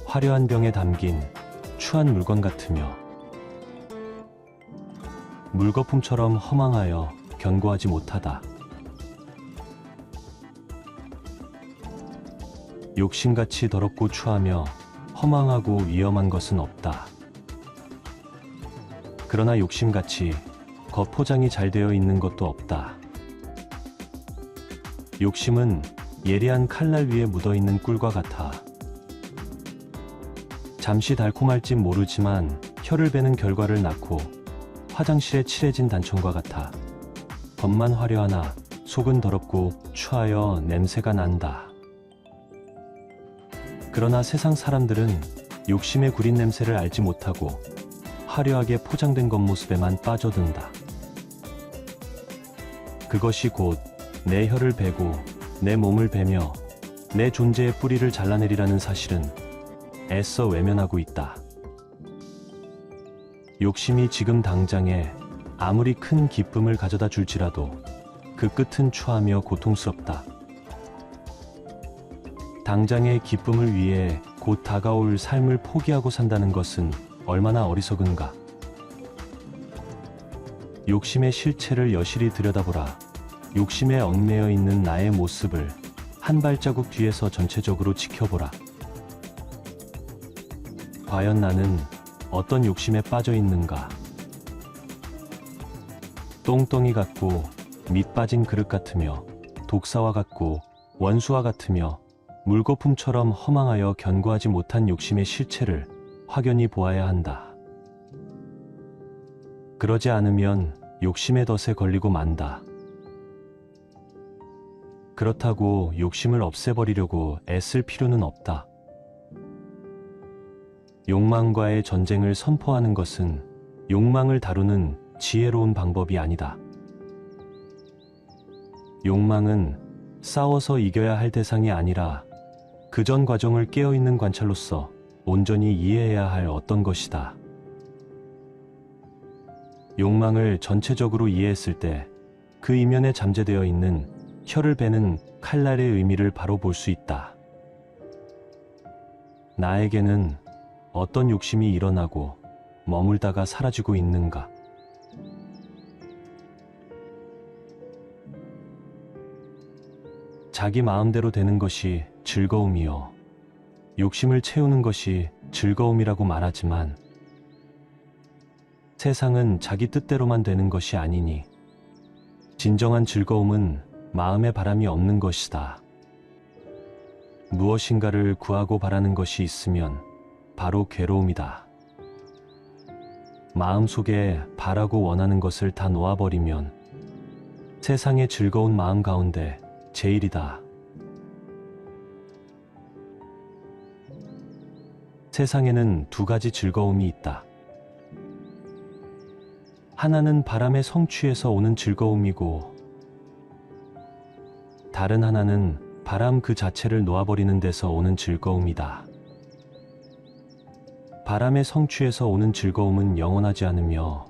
화려한 병에 담긴 추한 물건 같으며 물거품처럼 허망하여 견고하지 못하다. 욕심같이 더럽고 추하며 허망하고 위험한 것은 없다. 그러나 욕심같이 겉포장이 잘 되어 있는 것도 없다. 욕심은 예리한 칼날 위에 묻어있는 꿀과 같아 잠시 달콤할지 모르지만 혀를 베는 결과를 낳고 화장실에 칠해진 단청과 같아 겉만 화려하나 속은 더럽고 추하여 냄새가 난다. 그러나 세상 사람들은 욕심의 구린 냄새를 알지 못하고 화려하게 포장된 겉모습에만 빠져든다. 그것이 곧 내 혀를 베고 내 몸을 베며 내 존재의 뿌리를 잘라내리라는 사실은 애써 외면하고 있다. 욕심이 지금 당장에 아무리 큰 기쁨을 가져다 줄지라도 그 끝은 추하며 고통스럽다. 당장의 기쁨을 위해 곧 다가올 삶을 포기하고 산다는 것은 얼마나 어리석은가. 욕심의 실체를 여실히 들여다보라. 욕심에 얽매여 있는 나의 모습을 한 발자국 뒤에서 전체적으로 지켜보라. 과연 나는 어떤 욕심에 빠져 있는가? 똥덩이 같고 밑 빠진 그릇 같으며 독사와 같고 원수와 같으며 물거품처럼 허망하여 견고하지 못한 욕심의 실체를 확연히 보아야 한다. 그러지 않으면 욕심의 덫에 걸리고 만다. 그렇다고 욕심을 없애버리려고 애쓸 필요는 없다. 욕망과의 전쟁을 선포하는 것은 욕망을 다루는 지혜로운 방법이 아니다. 욕망은 싸워서 이겨야 할 대상이 아니라 그 전 과정을 깨어있는 관찰로서 온전히 이해해야 할 어떤 것이다. 욕망을 전체적으로 이해했을 때 그 이면에 잠재되어 있는 혀를 베는 칼날의 의미를 바로 볼 수 있다. 나에게는 어떤 욕심이 일어나고 머물다가 사라지고 있는가? 자기 마음대로 되는 것이 즐거움이요. 욕심을 채우는 것이 즐거움이라고 말하지만 세상은 자기 뜻대로만 되는 것이 아니니 진정한 즐거움은 마음에 바람이 없는 것이다. 무엇인가를 구하고 바라는 것이 있으면 바로 괴로움이다. 마음속에 바라고 원하는 것을 다 놓아버리면 세상의 즐거운 마음 가운데 제일이다. 세상에는 두 가지 즐거움이 있다. 하나는 바람의 성취에서 오는 즐거움이고 다른 하나는 바람 그 자체를 놓아버리는 데서 오는 즐거움이다. 바람의 성취에서 오는 즐거움은 영원하지 않으며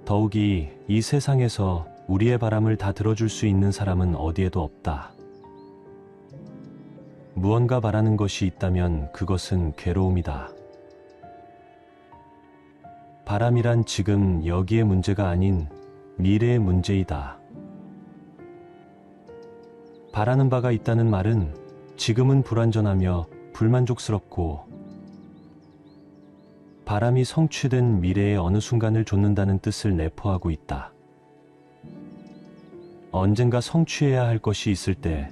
더욱이 이 세상에서 우리의 바람을 다 들어줄 수 있는 사람은 어디에도 없다. 무언가 바라는 것이 있다면 그것은 괴로움이다. 바람이란 지금 여기의 문제가 아닌 미래의 문제이다. 바라는 바가 있다는 말은 지금은 불완전하며 불만족스럽고 바람이 성취된 미래의 어느 순간을 좇는다는 뜻을 내포하고 있다. 언젠가 성취해야 할 것이 있을 때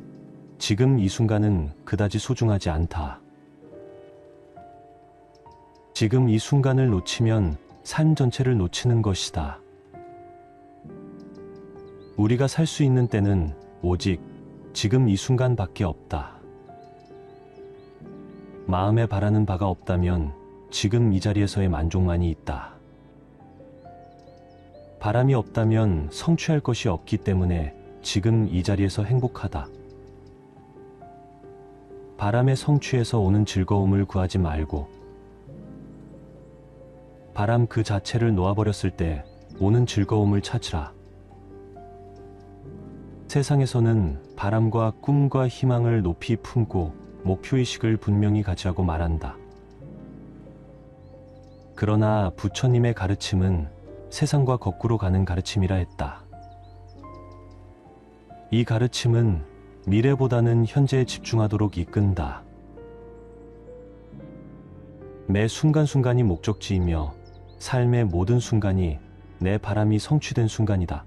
지금 이 순간은 그다지 소중하지 않다. 지금 이 순간을 놓치면 삶 전체를 놓치는 것이다. 우리가 살 수 있는 때는 오직 지금 이 순간밖에 없다. 마음에 바라는 바가 없다면 지금 이 자리에서의 만족만이 있다. 바람이 없다면 성취할 것이 없기 때문에 지금 이 자리에서 행복하다. 바람의 성취에서 오는 즐거움을 구하지 말고 바람 그 자체를 놓아버렸을 때 오는 즐거움을 찾으라. 세상에서는 바람과 꿈과 희망을 높이 품고 목표의식을 분명히 가지라고 말한다. 그러나 부처님의 가르침은 세상과 거꾸로 가는 가르침이라 했다. 이 가르침은 미래보다는 현재에 집중하도록 이끈다. 매 순간순간이 목적지이며 삶의 모든 순간이 내 바람이 성취된 순간이다.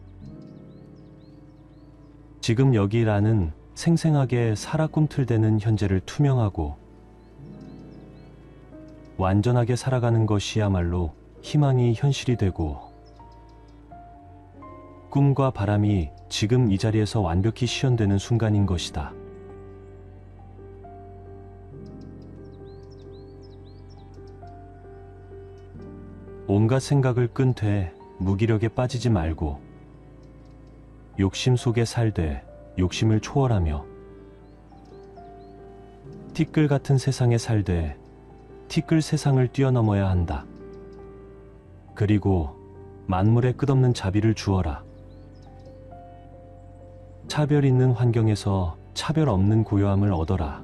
지금 여기라는 생생하게 살아 꿈틀대는 현재를 투명하고 완전하게 살아가는 것이야말로 희망이 현실이 되고 꿈과 바람이 지금 이 자리에서 완벽히 실현되는 순간인 것이다. 온갖 생각을 끈되 무기력에 빠지지 말고 욕심 속에 살되 욕심을 초월하며 티끌 같은 세상에 살되 티끌 세상을 뛰어넘어야 한다. 그리고 만물에 끝없는 자비를 주어라. 차별 있는 환경에서 차별 없는 고요함을 얻어라.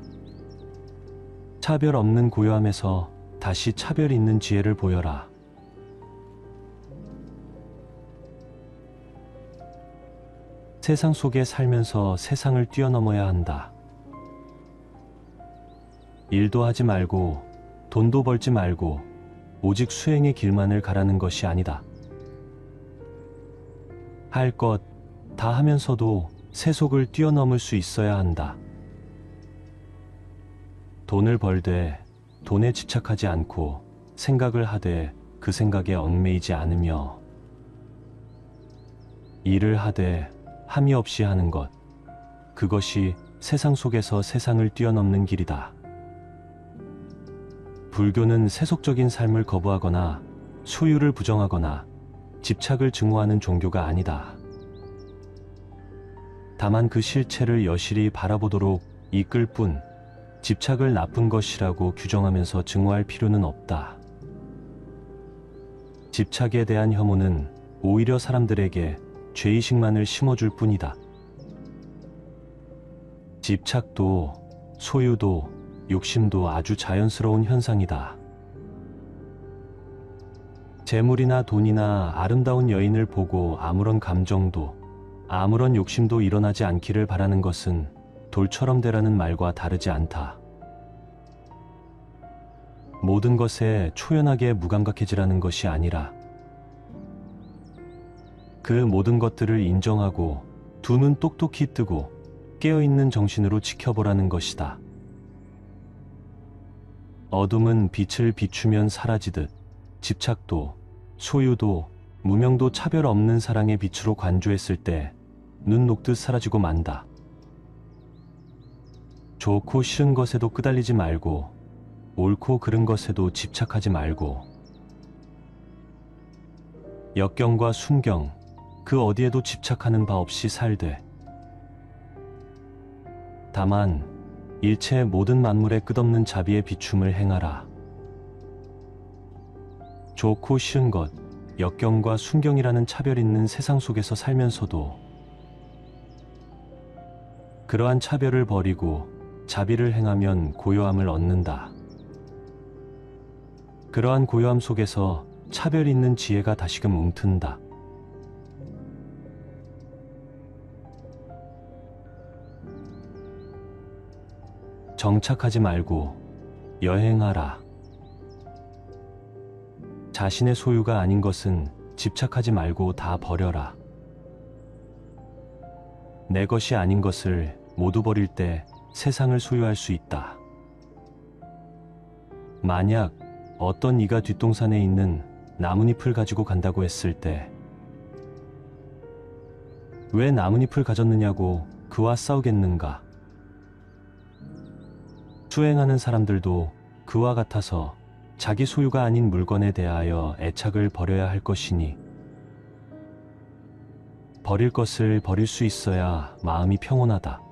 차별 없는 고요함에서 다시 차별 있는 지혜를 보여라. 세상 속에 살면서 세상을 뛰어넘어야 한다. 일도 하지 말고 돈도 벌지 말고 오직 수행의 길만을 가라는 것이 아니다. 할 것 다 하면서도 세속을 뛰어넘을 수 있어야 한다. 돈을 벌되 돈에 집착하지 않고 생각을 하되 그 생각에 얽매이지 않으며 일을 하되 함이 없이 하는 것, 그것이 세상 속에서 세상을 뛰어넘는 길이다. 불교는 세속적인 삶을 거부하거나 소유를 부정하거나 집착을 증오하는 종교가 아니다. 다만 그 실체를 여실히 바라보도록 이끌 뿐 집착을 나쁜 것이라고 규정하면서 증오할 필요는 없다. 집착에 대한 혐오는 오히려 사람들에게 죄의식만을 심어줄 뿐이다. 집착도 소유도 욕심도 아주 자연스러운 현상이다. 재물이나 돈이나 아름다운 여인을 보고 아무런 감정도 아무런 욕심도 일어나지 않기를 바라는 것은 돌처럼 되라는 말과 다르지 않다. 모든 것에 초연하게 무감각해지라는 것이 아니라 그 모든 것들을 인정하고 두 눈 똑똑히 뜨고 깨어있는 정신으로 지켜보라는 것이다. 어둠은 빛을 비추면 사라지듯 집착도 소유도 무명도 차별 없는 사랑의 빛으로 관조했을 때 눈 녹듯 사라지고 만다. 좋고 싫은 것에도 끄달리지 말고 옳고 그른 것에도 집착하지 말고 역경과 순경 그 어디에도 집착하는 바 없이 살되 다만 일체 모든 만물의 끝없는 자비의 비춤을 행하라. 좋고 싫은 것, 역경과 순경이라는 차별 있는 세상 속에서 살면서도 그러한 차별을 버리고 자비를 행하면 고요함을 얻는다. 그러한 고요함 속에서 차별 있는 지혜가 다시금 움튼다. 정착하지 말고 여행하라. 자신의 소유가 아닌 것은 집착하지 말고 다 버려라. 내 것이 아닌 것을 모두 버릴 때 세상을 소유할 수 있다. 만약 어떤 이가 뒷동산에 있는 나뭇잎을 가지고 간다고 했을 때 왜 나뭇잎을 가졌느냐고 그와 싸우겠는가? 수행하는 사람들도 그와 같아서 자기 소유가 아닌 물건에 대하여 애착을 버려야 할 것이니 버릴 것을 버릴 수 있어야 마음이 평온하다.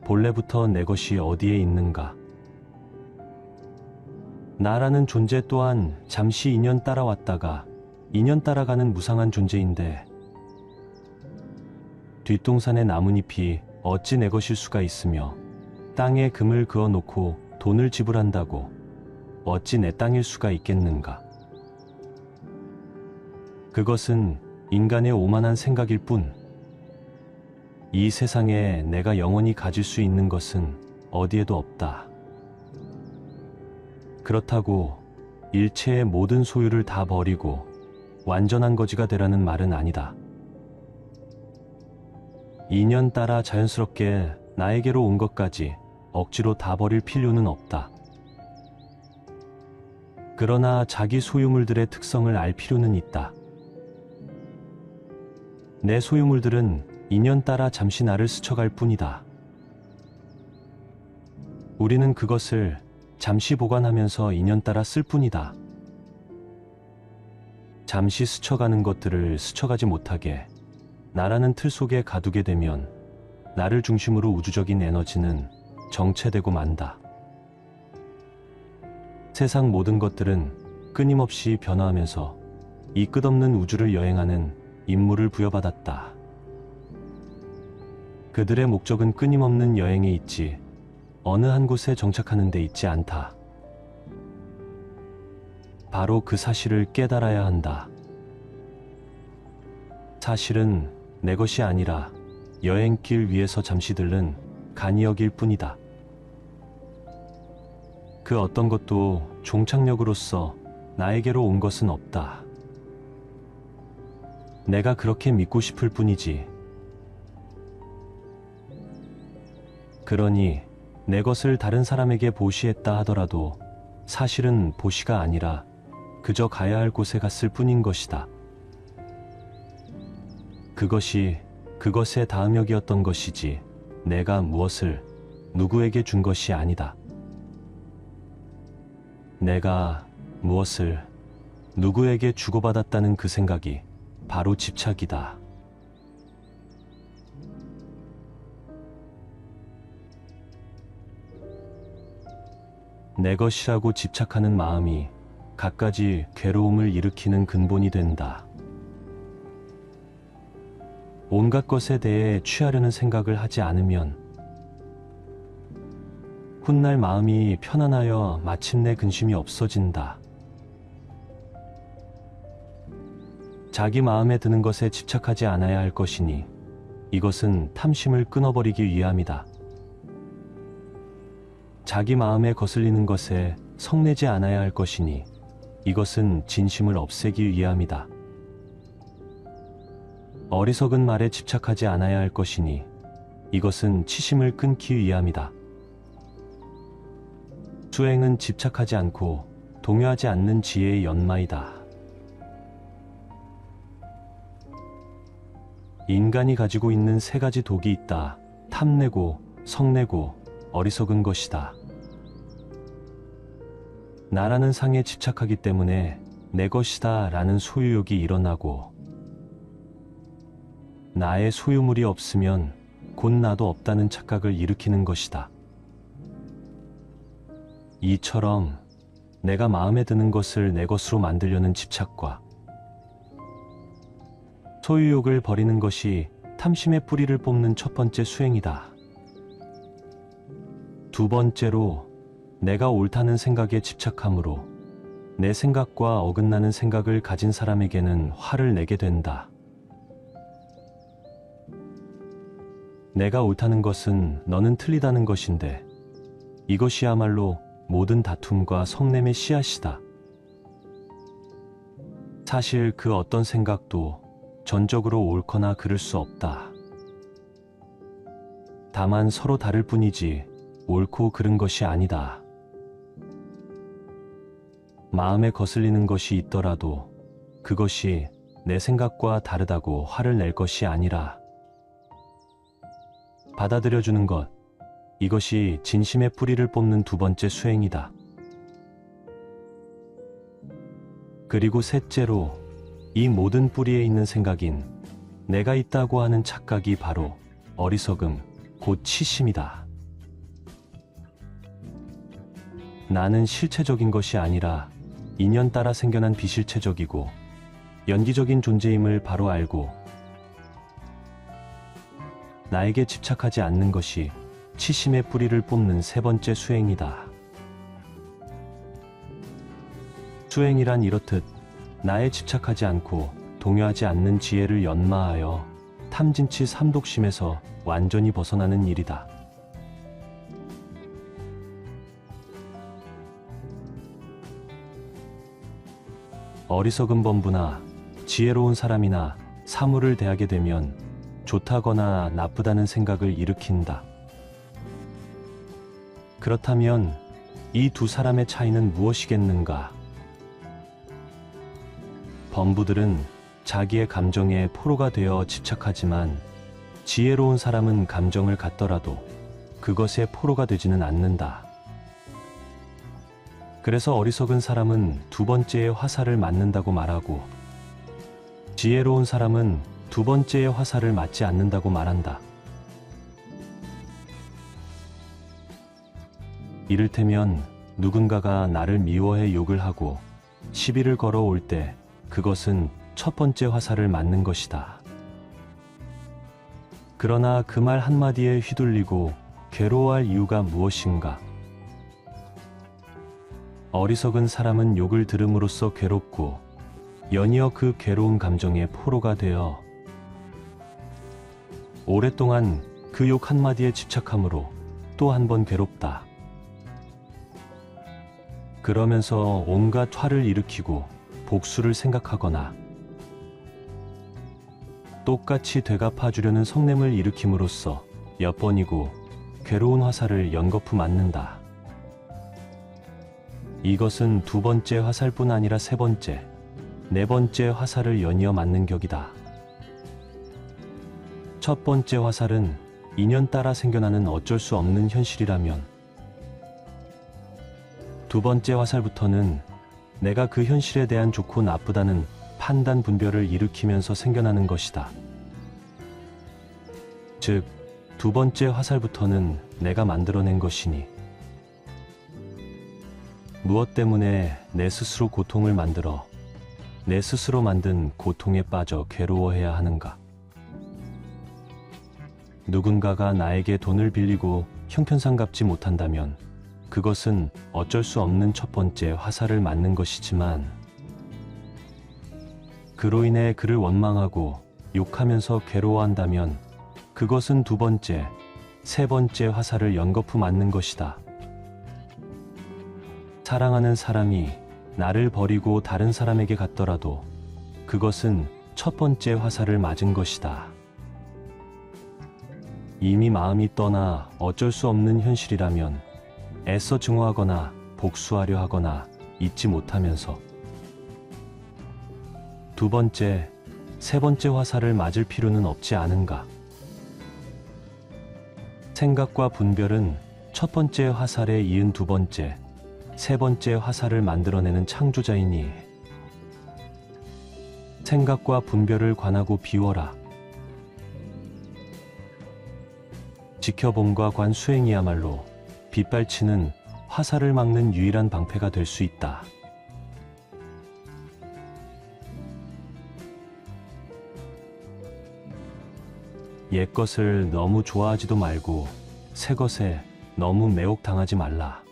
본래부터 내 것이 어디에 있는가? 나라는 존재 또한 잠시 인연 따라왔다가 인연 따라가는 무상한 존재인데 뒷동산의 나뭇잎이 어찌 내 것일 수가 있으며 땅에 금을 그어 놓고 돈을 지불한다고 어찌 내 땅일 수가 있겠는가? 그것은 인간의 오만한 생각일 뿐 이 세상에 내가 영원히 가질 수 있는 것은 어디에도 없다. 그렇다고 일체의 모든 소유를 다 버리고 완전한 거지가 되라는 말은 아니다. 인연 따라 자연스럽게 나에게로 온 것까지 억지로 다 버릴 필요는 없다. 그러나 자기 소유물들의 특성을 알 필요는 있다. 내 소유물들은 인연 따라 잠시 나를 스쳐갈 뿐이다. 우리는 그것을 잠시 보관하면서 인연 따라 쓸 뿐이다. 잠시 스쳐가는 것들을 스쳐가지 못하게 나라는 틀 속에 가두게 되면 나를 중심으로 우주적인 에너지는 정체되고 만다. 세상 모든 것들은 끊임없이 변화하면서 이 끝없는 우주를 여행하는 임무를 부여받았다. 그들의 목적은 끊임없는 여행에 있지 어느 한 곳에 정착하는 데 있지 않다. 바로 그 사실을 깨달아야 한다. 사실은 내 것이 아니라 여행길 위에서 잠시 들른 간이역일 뿐이다. 그 어떤 것도 종착역으로서 나에게로 온 것은 없다. 내가 그렇게 믿고 싶을 뿐이지. 그러니 내 것을 다른 사람에게 보시했다 하더라도 사실은 보시가 아니라 그저 가야 할 곳에 갔을 뿐인 것이다. 그것이 그것의 다음역이었던 것이지 내가 무엇을 누구에게 준 것이 아니다. 내가 무엇을 누구에게 주고받았다는 그 생각이 바로 집착이다. 내 것이라고 집착하는 마음이 갖가지 괴로움을 일으키는 근본이 된다. 온갖 것에 대해 취하려는 생각을 하지 않으면 훗날 마음이 편안하여 마침내 근심이 없어진다. 자기 마음에 드는 것에 집착하지 않아야 할 것이니 이것은 탐심을 끊어버리기 위함이다. 자기 마음에 거슬리는 것에 성내지 않아야 할 것이니 이것은 진심을 없애기 위함이다. 어리석은 말에 집착하지 않아야 할 것이니 이것은 치심을 끊기 위함이다. 수행은 집착하지 않고 동요하지 않는 지혜의 연마이다. 인간이 가지고 있는 세 가지 독이 있다. 탐내고, 성내고, 어리석은 것이다. 나라는 상에 집착하기 때문에 내 것이다 라는 소유욕이 일어나고, 나의 소유물이 없으면 곧 나도 없다는 착각을 일으키는 것이다. 이처럼 내가 마음에 드는 것을 내 것으로 만들려는 집착과 소유욕을 버리는 것이 탐심의 뿌리를 뽑는 첫 번째 수행이다. 두 번째로 내가 옳다는 생각에 집착함으로 내 생각과 어긋나는 생각을 가진 사람에게는 화를 내게 된다. 내가 옳다는 것은 너는 틀리다는 것인데 이것이야말로 모든 다툼과 성냄의 씨앗이다. 사실 그 어떤 생각도 전적으로 옳거나 그를 수 없다. 다만 서로 다를 뿐이지 옳고 그른 것이 아니다. 마음에 거슬리는 것이 있더라도 그것이 내 생각과 다르다고 화를 낼 것이 아니라 받아들여주는 것, 이것이 진심의 뿌리를 뽑는 두 번째 수행이다. 그리고 셋째로 이 모든 뿌리에 있는 생각인 내가 있다고 하는 착각이 바로 어리석음, 곧 치심이다. 나는 실체적인 것이 아니라 인연 따라 생겨난 비실체적이고 연기적인 존재임을 바로 알고 나에게 집착하지 않는 것이 치심의 뿌리를 뽑는 세 번째 수행이다. 수행이란 이렇듯 나에 집착하지 않고 동요하지 않는 지혜를 연마하여 탐진치 삼독심에서 완전히 벗어나는 일이다. 어리석은 범부나 지혜로운 사람이나 사물을 대하게 되면 좋다거나 나쁘다는 생각을 일으킨다. 그렇다면 이 두 사람의 차이는 무엇이겠는가? 범부들은 자기의 감정에 포로가 되어 집착하지만 지혜로운 사람은 감정을 갖더라도 그것에 포로가 되지는 않는다. 그래서 어리석은 사람은 두 번째의 화살을 맞는다고 말하고 지혜로운 사람은 두 번째의 화살을 맞지 않는다고 말한다. 이를테면 누군가가 나를 미워해 욕을 하고 시비를 걸어올 때 그것은 첫 번째 화살을 맞는 것이다. 그러나 그 말 한마디에 휘둘리고 괴로워할 이유가 무엇인가? 어리석은 사람은 욕을 들음으로써 괴롭고 연이어 그 괴로운 감정에 포로가 되어 오랫동안 그 욕 한마디에 집착함으로 또 한 번 괴롭다. 그러면서 온갖 화를 일으키고 복수를 생각하거나 똑같이 되갚아 주려는 성냄을 일으킴으로써 몇 번이고 괴로운 화살을 연거푸 맞는다. 이것은 두 번째 화살뿐 아니라 세 번째, 네 번째 화살을 연이어 맞는 격이다. 첫 번째 화살은 인연 따라 생겨나는 어쩔 수 없는 현실이라면, 두 번째 화살부터는 내가 그 현실에 대한 좋고 나쁘다는 판단 분별을 일으키면서 생겨나는 것이다. 즉, 두 번째 화살부터는 내가 만들어낸 것이니, 무엇 때문에 내 스스로 고통을 만들어 내 스스로 만든 고통에 빠져 괴로워해야 하는가? 누군가가 나에게 돈을 빌리고 형편상 갚지 못한다면 그것은 어쩔 수 없는 첫 번째 화살을 맞는 것이지만, 그로 인해 그를 원망하고 욕하면서 괴로워한다면 그것은 두 번째, 세 번째 화살을 연거푸 맞는 것이다. 사랑하는 사람이 나를 버리고 다른 사람에게 갔더라도 그것은 첫 번째 화살을 맞은 것이다. 이미 마음이 떠나 어쩔 수 없는 현실이라면 애써 증오하거나 복수하려 하거나 잊지 못하면서 두 번째, 세 번째 화살을 맞을 필요는 없지 않은가? 생각과 분별은 첫 번째 화살에 이은 두 번째, 세 번째 화살을 만들어내는 창조자이니, 생각과 분별을 관하고 비워라. 지켜봄과 관 수행이야말로 빗발치는 화살을 막는 유일한 방패가 될 수 있다. 옛 것을 너무 좋아하지도 말고 새 것에 너무 매혹당하지 말라.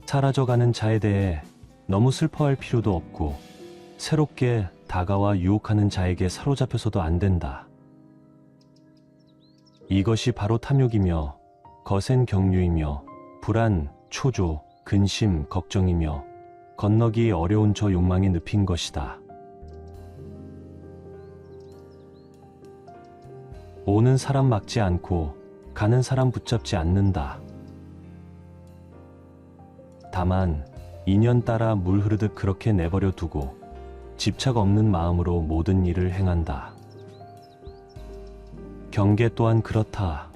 사라져가는 자에 대해 너무 슬퍼할 필요도 없고 새롭게 다가와 유혹하는 자에게 사로잡혀서도 안 된다. 이것이 바로 탐욕이며 거센 경륜이며 불안, 초조, 근심, 걱정이며 건너기 어려운 저 욕망의 늪인 것이다. 오는 사람 막지 않고 가는 사람 붙잡지 않는다. 다만 인연 따라 물 흐르듯 그렇게 내버려 두고 집착 없는 마음으로 모든 일을 행한다. 경계 또한 그렇다.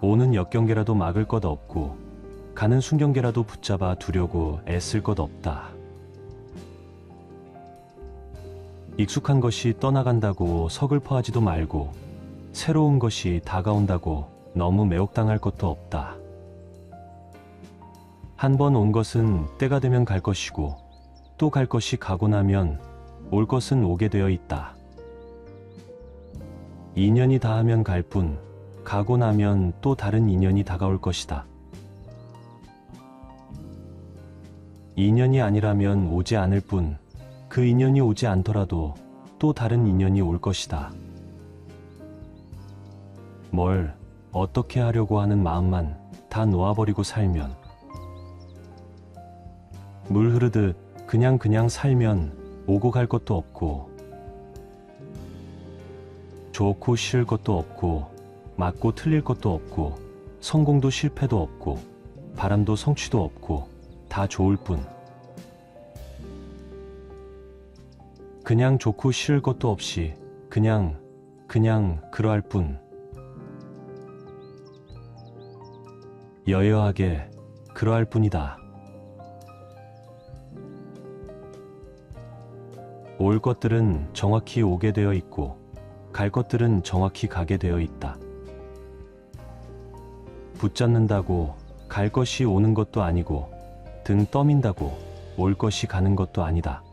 오는 역경계라도 막을 것 없고 가는 순경계라도 붙잡아 두려고 애쓸 것 없다. 익숙한 것이 떠나간다고 서글퍼하지도 말고 새로운 것이 다가온다고 너무 매혹당할 것도 없다. 한 번 온 것은 때가 되면 갈 것이고 또 갈 것이 가고 나면 올 것은 오게 되어 있다. 인연이 닿으면 갈 뿐, 가고 나면 또 다른 인연이 다가올 것이다. 인연이 아니라면 오지 않을 뿐, 그 인연이 오지 않더라도 또 다른 인연이 올 것이다. 뭘 어떻게 하려고 하는 마음만 다 놓아버리고 살면, 물 흐르듯 그냥 살면 오고 갈 것도 없고 좋고 싫을 것도 없고 맞고 틀릴 것도 없고 성공도 실패도 없고 바람도 성취도 없고 다 좋을 뿐, 그냥 좋고 싫을 것도 없이 그냥 그러할 뿐, 여여하게 그러할 뿐이다. 올 것들은 정확히 오게 되어 있고 갈 것들은 정확히 가게 되어 있다. 붙잡는다고 갈 것이 오는 것도 아니고 등 떠민다고 올 것이 가는 것도 아니다.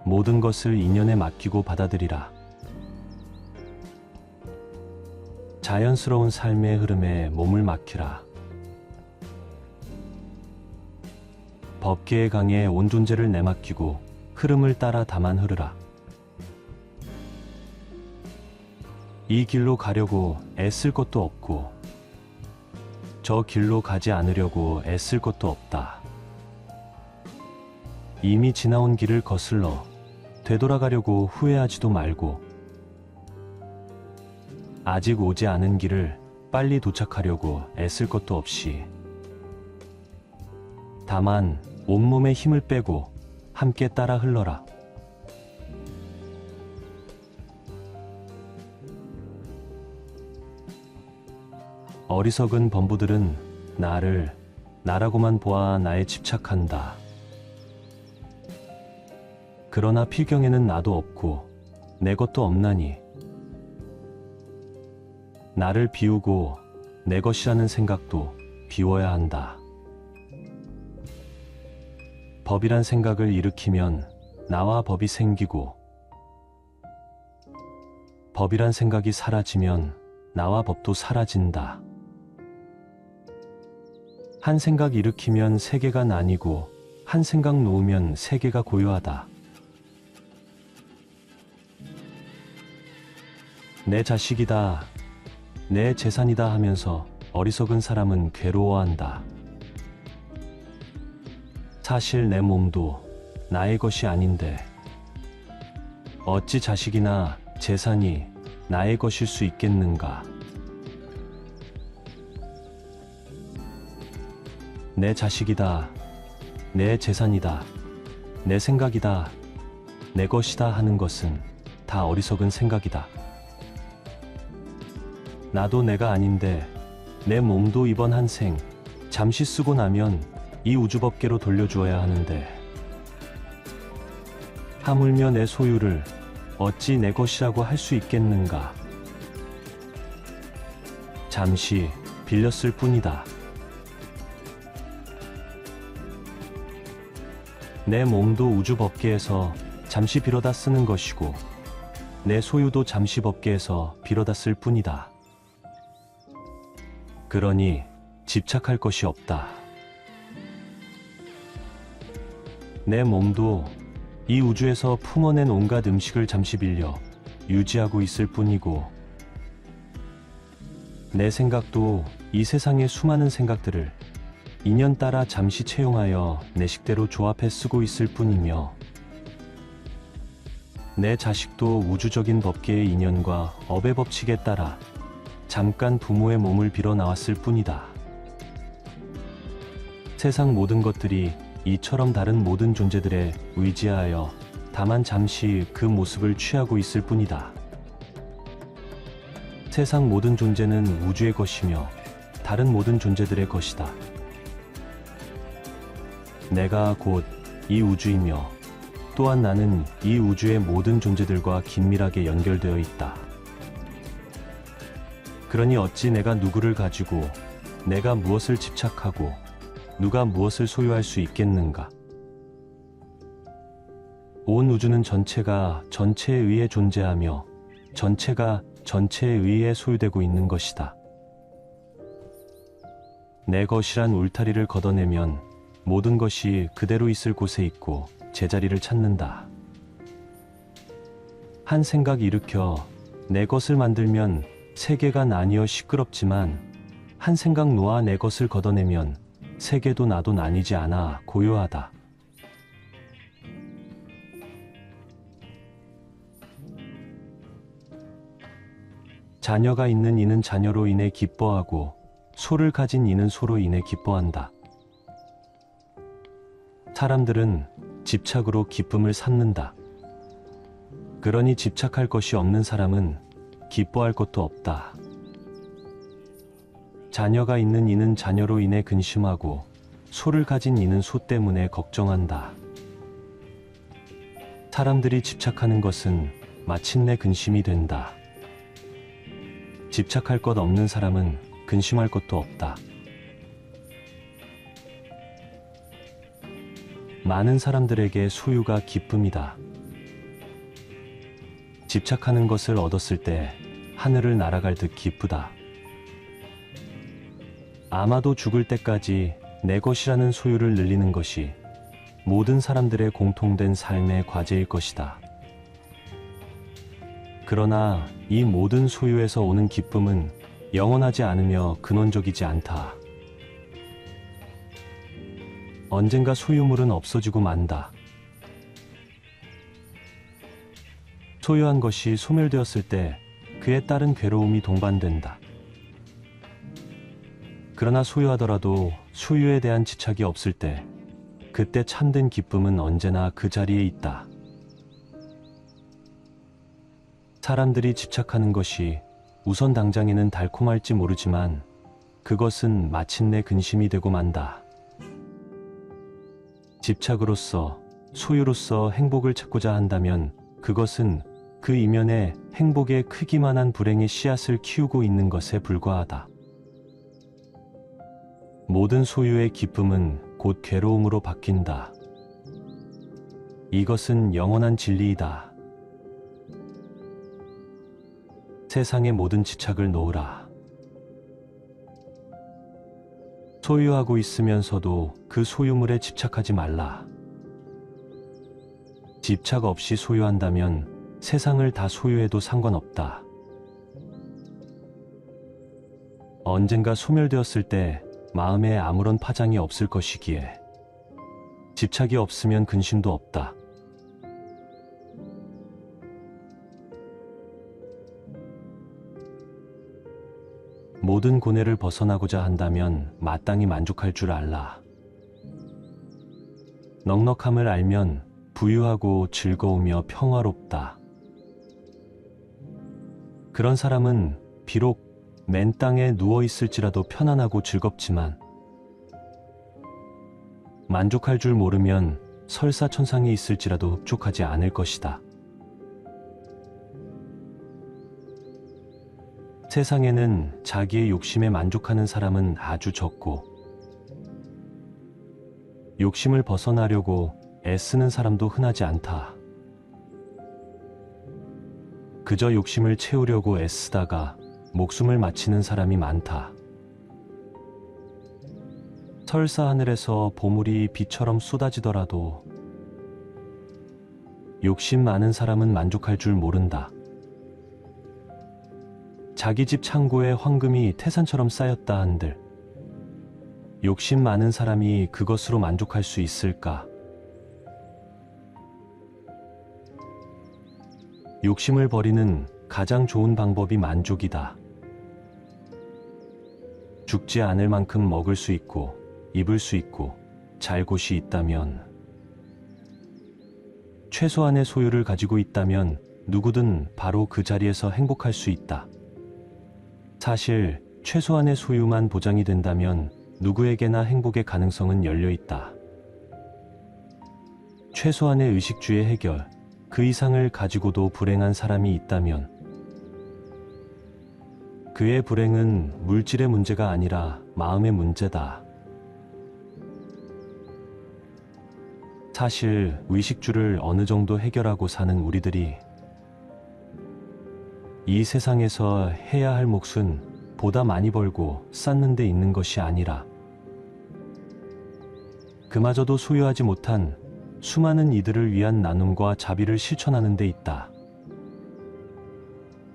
모든 것을 인연에 맡기고 받아들이라. 자연스러운 삶의 흐름에 몸을 맡기라. 법계의 강에 온 존재를 내맡기고 흐름을 따라 다만 흐르라. 이 길로 가려고 애쓸 것도 없고 저 길로 가지 않으려고 애쓸 것도 없다. 이미 지나온 길을 거슬러 되돌아가려고 후회하지도 말고 아직 오지 않은 길을 빨리 도착하려고 애쓸 것도 없이 다만 온몸에 힘을 빼고 함께 따라 흘러라. 어리석은 범부들은 나라고만 보아 나에 집착한다. 그러나 필경에는 나도 없고 내 것도 없나니 나를 비우고 내 것이라는 생각도 비워야 한다. 법이란 생각을 일으키면 나와 법이 생기고 법이란 생각이 사라지면 나와 법도 사라진다. 한 생각 일으키면 세계가 나뉘고 한 생각 놓으면 세계가 고요하다. 내 자식이다, 내 재산이다 하면서 어리석은 사람은 괴로워한다. 사실 내 몸도 나의 것이 아닌데 어찌 자식이나 재산이 나의 것일 수 있겠는가? 내 자식이다, 내 재산이다, 내 생각이다, 내 것이다 하는 것은 다 어리석은 생각이다. 나도 내가 아닌데 내 몸도 이번 한 생 잠시 쓰고 나면 이 우주법계로 돌려주어야 하는데 하물며 내 소유를 어찌 내 것이라고 할 수 있겠는가? 잠시 빌렸을 뿐이다. 내 몸도 우주법계에서 잠시 빌어다 쓰는 것이고 내 소유도 잠시 법계에서 빌어다 쓸 뿐이다. 그러니 집착할 것이 없다. 내 몸도 이 우주에서 품어낸 온갖 음식을 잠시 빌려 유지하고 있을 뿐이고 내 생각도 이 세상의 수많은 생각들을 인연 따라 잠시 채용하여 내 식대로 조합해 쓰고 있을 뿐이며 내 자식도 우주적인 법계의 인연과 업의 법칙에 따라 잠깐 부모의 몸을 빌어 나왔을 뿐이다. 세상 모든 것들이 이처럼 다른 모든 존재들에 의지하여 다만 잠시 그 모습을 취하고 있을 뿐이다. 세상 모든 존재는 우주의 것이며 다른 모든 존재들의 것이다. 내가 곧 이 우주이며 또한 나는 이 우주의 모든 존재들과 긴밀하게 연결되어 있다. 그러니 어찌 내가 누구를 가지고 내가 무엇을 집착하고 누가 무엇을 소유할 수 있겠는가? 온 우주는 전체가 전체에 의해 존재하며 전체가 전체에 의해 소유되고 있는 것이다. 내 것이란 울타리를 걷어내면 모든 것이 그대로 있을 곳에 있고 제자리를 찾는다. 한 생각 일으켜 내 것을 만들면 세계가 나뉘어 시끄럽지만 한 생각 놓아 내 것을 걷어내면 세계도 나도 나뉘지 않아 고요하다. 자녀가 있는 이는 자녀로 인해 기뻐하고 소를 가진 이는 소로 인해 기뻐한다. 사람들은 집착으로 기쁨을 찾는다. 그러니 집착할 것이 없는 사람은 기뻐할 것도 없다. 자녀가 있는 이는 자녀로 인해 근심하고 소를 가진 이는 소 때문에 걱정한다. 사람들이 집착하는 것은 마침내 근심이 된다. 집착할 것 없는 사람은 근심할 것도 없다. 많은 사람들에게 소유가 기쁨이다. 집착하는 것을 얻었을 때 하늘을 날아갈 듯 기쁘다. 아마도 죽을 때까지 내 것이라는 소유를 늘리는 것이 모든 사람들의 공통된 삶의 과제일 것이다. 그러나 이 모든 소유에서 오는 기쁨은 영원하지 않으며 근원적이지 않다. 언젠가 소유물은 없어지고 만다. 소유한 것이 소멸되었을 때 그에 따른 괴로움이 동반된다. 그러나 소유하더라도 소유에 대한 집착이 없을 때 그때 참된 기쁨은 언제나 그 자리에 있다. 사람들이 집착하는 것이 우선 당장에는 달콤할지 모르지만 그것은 마침내 근심이 되고 만다. 집착으로서, 소유로서 행복을 찾고자 한다면 그것은 그 이면에 행복의 크기만한 불행의 씨앗을 키우고 있는 것에 불과하다. 모든 소유의 기쁨은 곧 괴로움으로 바뀐다. 이것은 영원한 진리이다. 세상의 모든 집착을 놓으라. 소유하고 있으면서도 그 소유물에 집착하지 말라. 집착 없이 소유한다면 세상을 다 소유해도 상관없다. 언젠가 소멸되었을 때 마음에 아무런 파장이 없을 것이기에 집착이 없으면 근심도 없다. 모든 고뇌를 벗어나고자 한다면 마땅히 만족할 줄 알라. 넉넉함을 알면 부유하고 즐거우며 평화롭다. 그런 사람은 비록 맨 땅에 누워 있을지라도 편안하고 즐겁지만 만족할 줄 모르면 설사천상에 있을지라도 흡족하지 않을 것이다. 세상에는 자기의 욕심에 만족하는 사람은 아주 적고 욕심을 벗어나려고 애쓰는 사람도 흔하지 않다. 그저 욕심을 채우려고 애쓰다가 목숨을 마치는 사람이 많다. 설사 하늘에서 보물이 비처럼 쏟아지더라도 욕심 많은 사람은 만족할 줄 모른다. 자기 집 창고에 황금이 태산처럼 쌓였다 한들 욕심 많은 사람이 그것으로 만족할 수 있을까? 욕심을 버리는 가장 좋은 방법이 만족이다. 죽지 않을 만큼 먹을 수 있고 입을 수 있고 잘 곳이 있다면, 최소한의 소유를 가지고 있다면 누구든 바로 그 자리에서 행복할 수 있다. 사실 최소한의 소유만 보장이 된다면 누구에게나 행복의 가능성은 열려 있다. 최소한의 의식주의 해결, 그 이상을 가지고도 불행한 사람이 있다면 그의 불행은 물질의 문제가 아니라 마음의 문제다. 사실 의식주를 어느 정도 해결하고 사는 우리들이 이 세상에서 해야 할 몫은 보다 많이 벌고 쌓는 데 있는 것이 아니라 그마저도 소유하지 못한 수많은 이들을 위한 나눔과 자비를 실천하는 데 있다.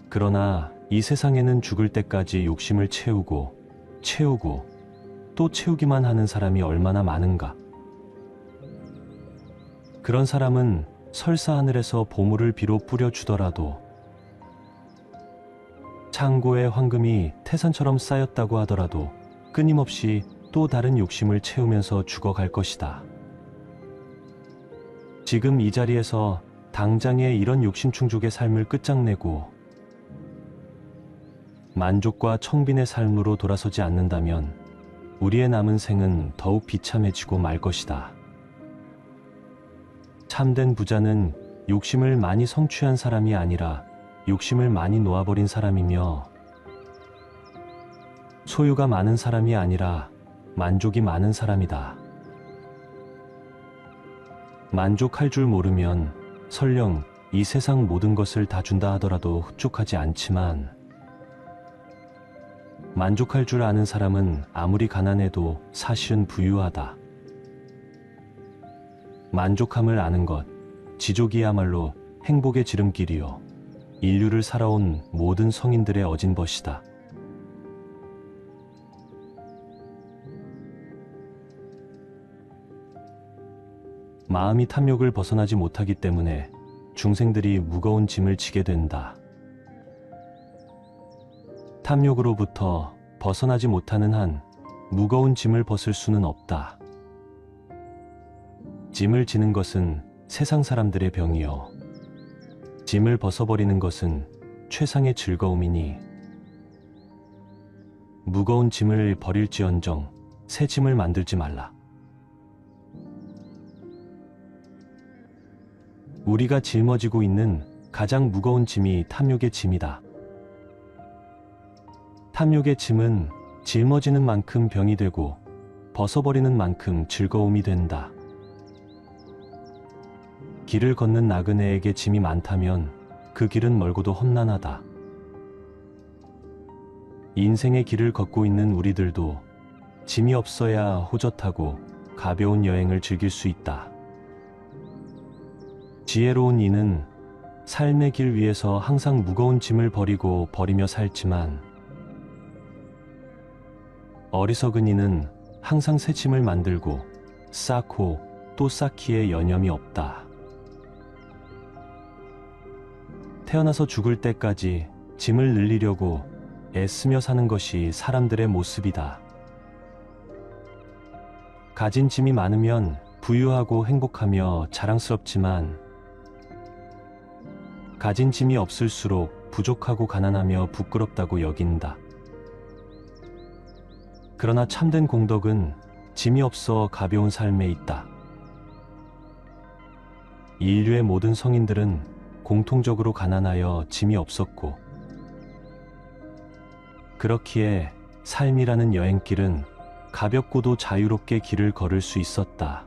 그러나 이 세상에는 죽을 때까지 욕심을 채우고 또 채우기만 하는 사람이 얼마나 많은가. 그런 사람은 설사 하늘에서 보물을 비로 뿌려주더라도, 창고에 황금이 태산처럼 쌓였다고 하더라도 끊임없이 또 다른 욕심을 채우면서 죽어갈 것이다. 지금 이 자리에서 당장의 이런 욕심 충족의 삶을 끝장내고 만족과 청빈의 삶으로 돌아서지 않는다면 우리의 남은 생은 더욱 비참해지고 말 것이다. 참된 부자는 욕심을 많이 성취한 사람이 아니라 욕심을 많이 놓아버린 사람이며, 소유가 많은 사람이 아니라 만족이 많은 사람이다. 만족할 줄 모르면 설령 이 세상 모든 것을 다 준다 하더라도 흡족하지 않지만, 만족할 줄 아는 사람은 아무리 가난해도 사실은 부유하다. 만족함을 아는 것, 지족이야말로 행복의 지름길이요. 인류를 살아온 모든 성인들의 어진 벗이다. 마음이 탐욕을 벗어나지 못하기 때문에 중생들이 무거운 짐을 지게 된다. 탐욕으로부터 벗어나지 못하는 한 무거운 짐을 벗을 수는 없다. 짐을 지는 것은 세상 사람들의 병이요. 짐을 벗어버리는 것은 최상의 즐거움이니 무거운 짐을 버릴지언정 새 짐을 만들지 말라. 우리가 짊어지고 있는 가장 무거운 짐이 탐욕의 짐이다. 탐욕의 짐은 짊어지는 만큼 병이 되고 벗어버리는 만큼 즐거움이 된다. 길을 걷는 나그네에게 짐이 많다면 그 길은 멀고도 험난하다. 인생의 길을 걷고 있는 우리들도 짐이 없어야 호젓하고 가벼운 여행을 즐길 수 있다. 지혜로운 이는 삶의 길 위에서 항상 무거운 짐을 버리며 살지만 어리석은 이는 항상 새 짐을 만들고 쌓고 또 쌓기에 여념이 없다. 태어나서 죽을 때까지 짐을 늘리려고 애쓰며 사는 것이 사람들의 모습이다. 가진 짐이 많으면 부유하고 행복하며 자랑스럽지만 가진 짐이 없을수록 부족하고 가난하며 부끄럽다고 여긴다. 그러나 참된 공덕은 짐이 없어 가벼운 삶에 있다. 인류의 모든 성인들은 공통적으로 가난하여 짐이 없었고 그렇기에 삶이라는 여행길은 가볍고도 자유롭게 길을 걸을 수 있었다.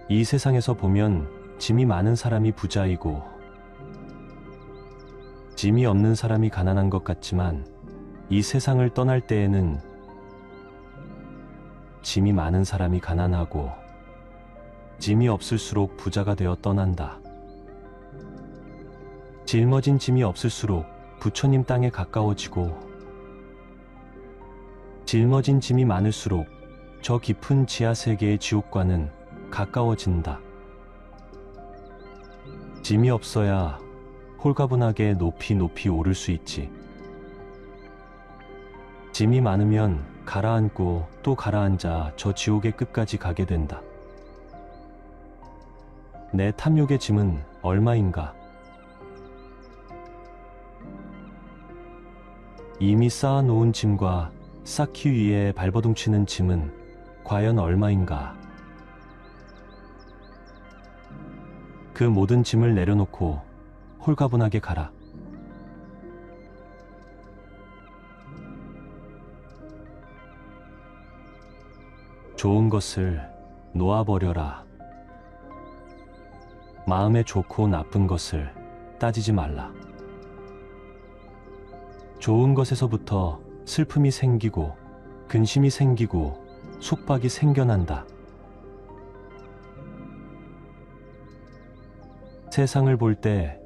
이 세상에서 보면 짐이 많은 사람이 부자이고 짐이 없는 사람이 가난한 것 같지만 이 세상을 떠날 때에는 짐이 많은 사람이 가난하고 짐이 없을수록 부자가 되어 떠난다. 짊어진 짐이 없을수록 부처님 땅에 가까워지고 짊어진 짐이 많을수록 저 깊은 지하세계의 지옥과는 가까워진다. 짐이 없어야 홀가분하게 높이 높이 오를 수 있지. 짐이 많으면 가라앉고 또 가라앉아 저 지옥의 끝까지 가게 된다. 내 탐욕의 짐은 얼마인가? 이미 쌓아놓은 짐과 쌓기 위해 발버둥치는 짐은 과연 얼마인가? 그 모든 짐을 내려놓고 홀가분하게 가라. 좋은 것을 놓아버려라. 마음에 좋고 나쁜 것을 따지지 말라. 좋은 것에서부터 슬픔이 생기고 근심이 생기고 속박이 생겨난다. 세상을 볼 때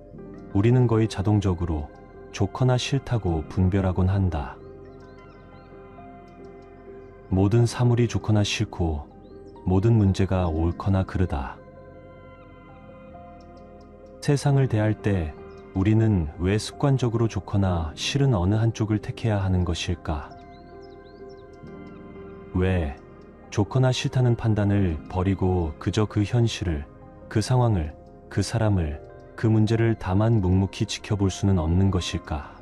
우리는 거의 자동적으로 좋거나 싫다고 분별하곤 한다. 모든 사물이 좋거나 싫고 모든 문제가 옳거나 그르다. 세상을 대할 때 우리는 왜 습관적으로 좋거나 싫은 어느 한쪽을 택해야 하는 것일까? 왜 좋거나 싫다는 판단을 버리고 그저 그 현실을, 그 상황을, 그 사람을, 그 문제를 다만 묵묵히 지켜볼 수는 없는 것일까?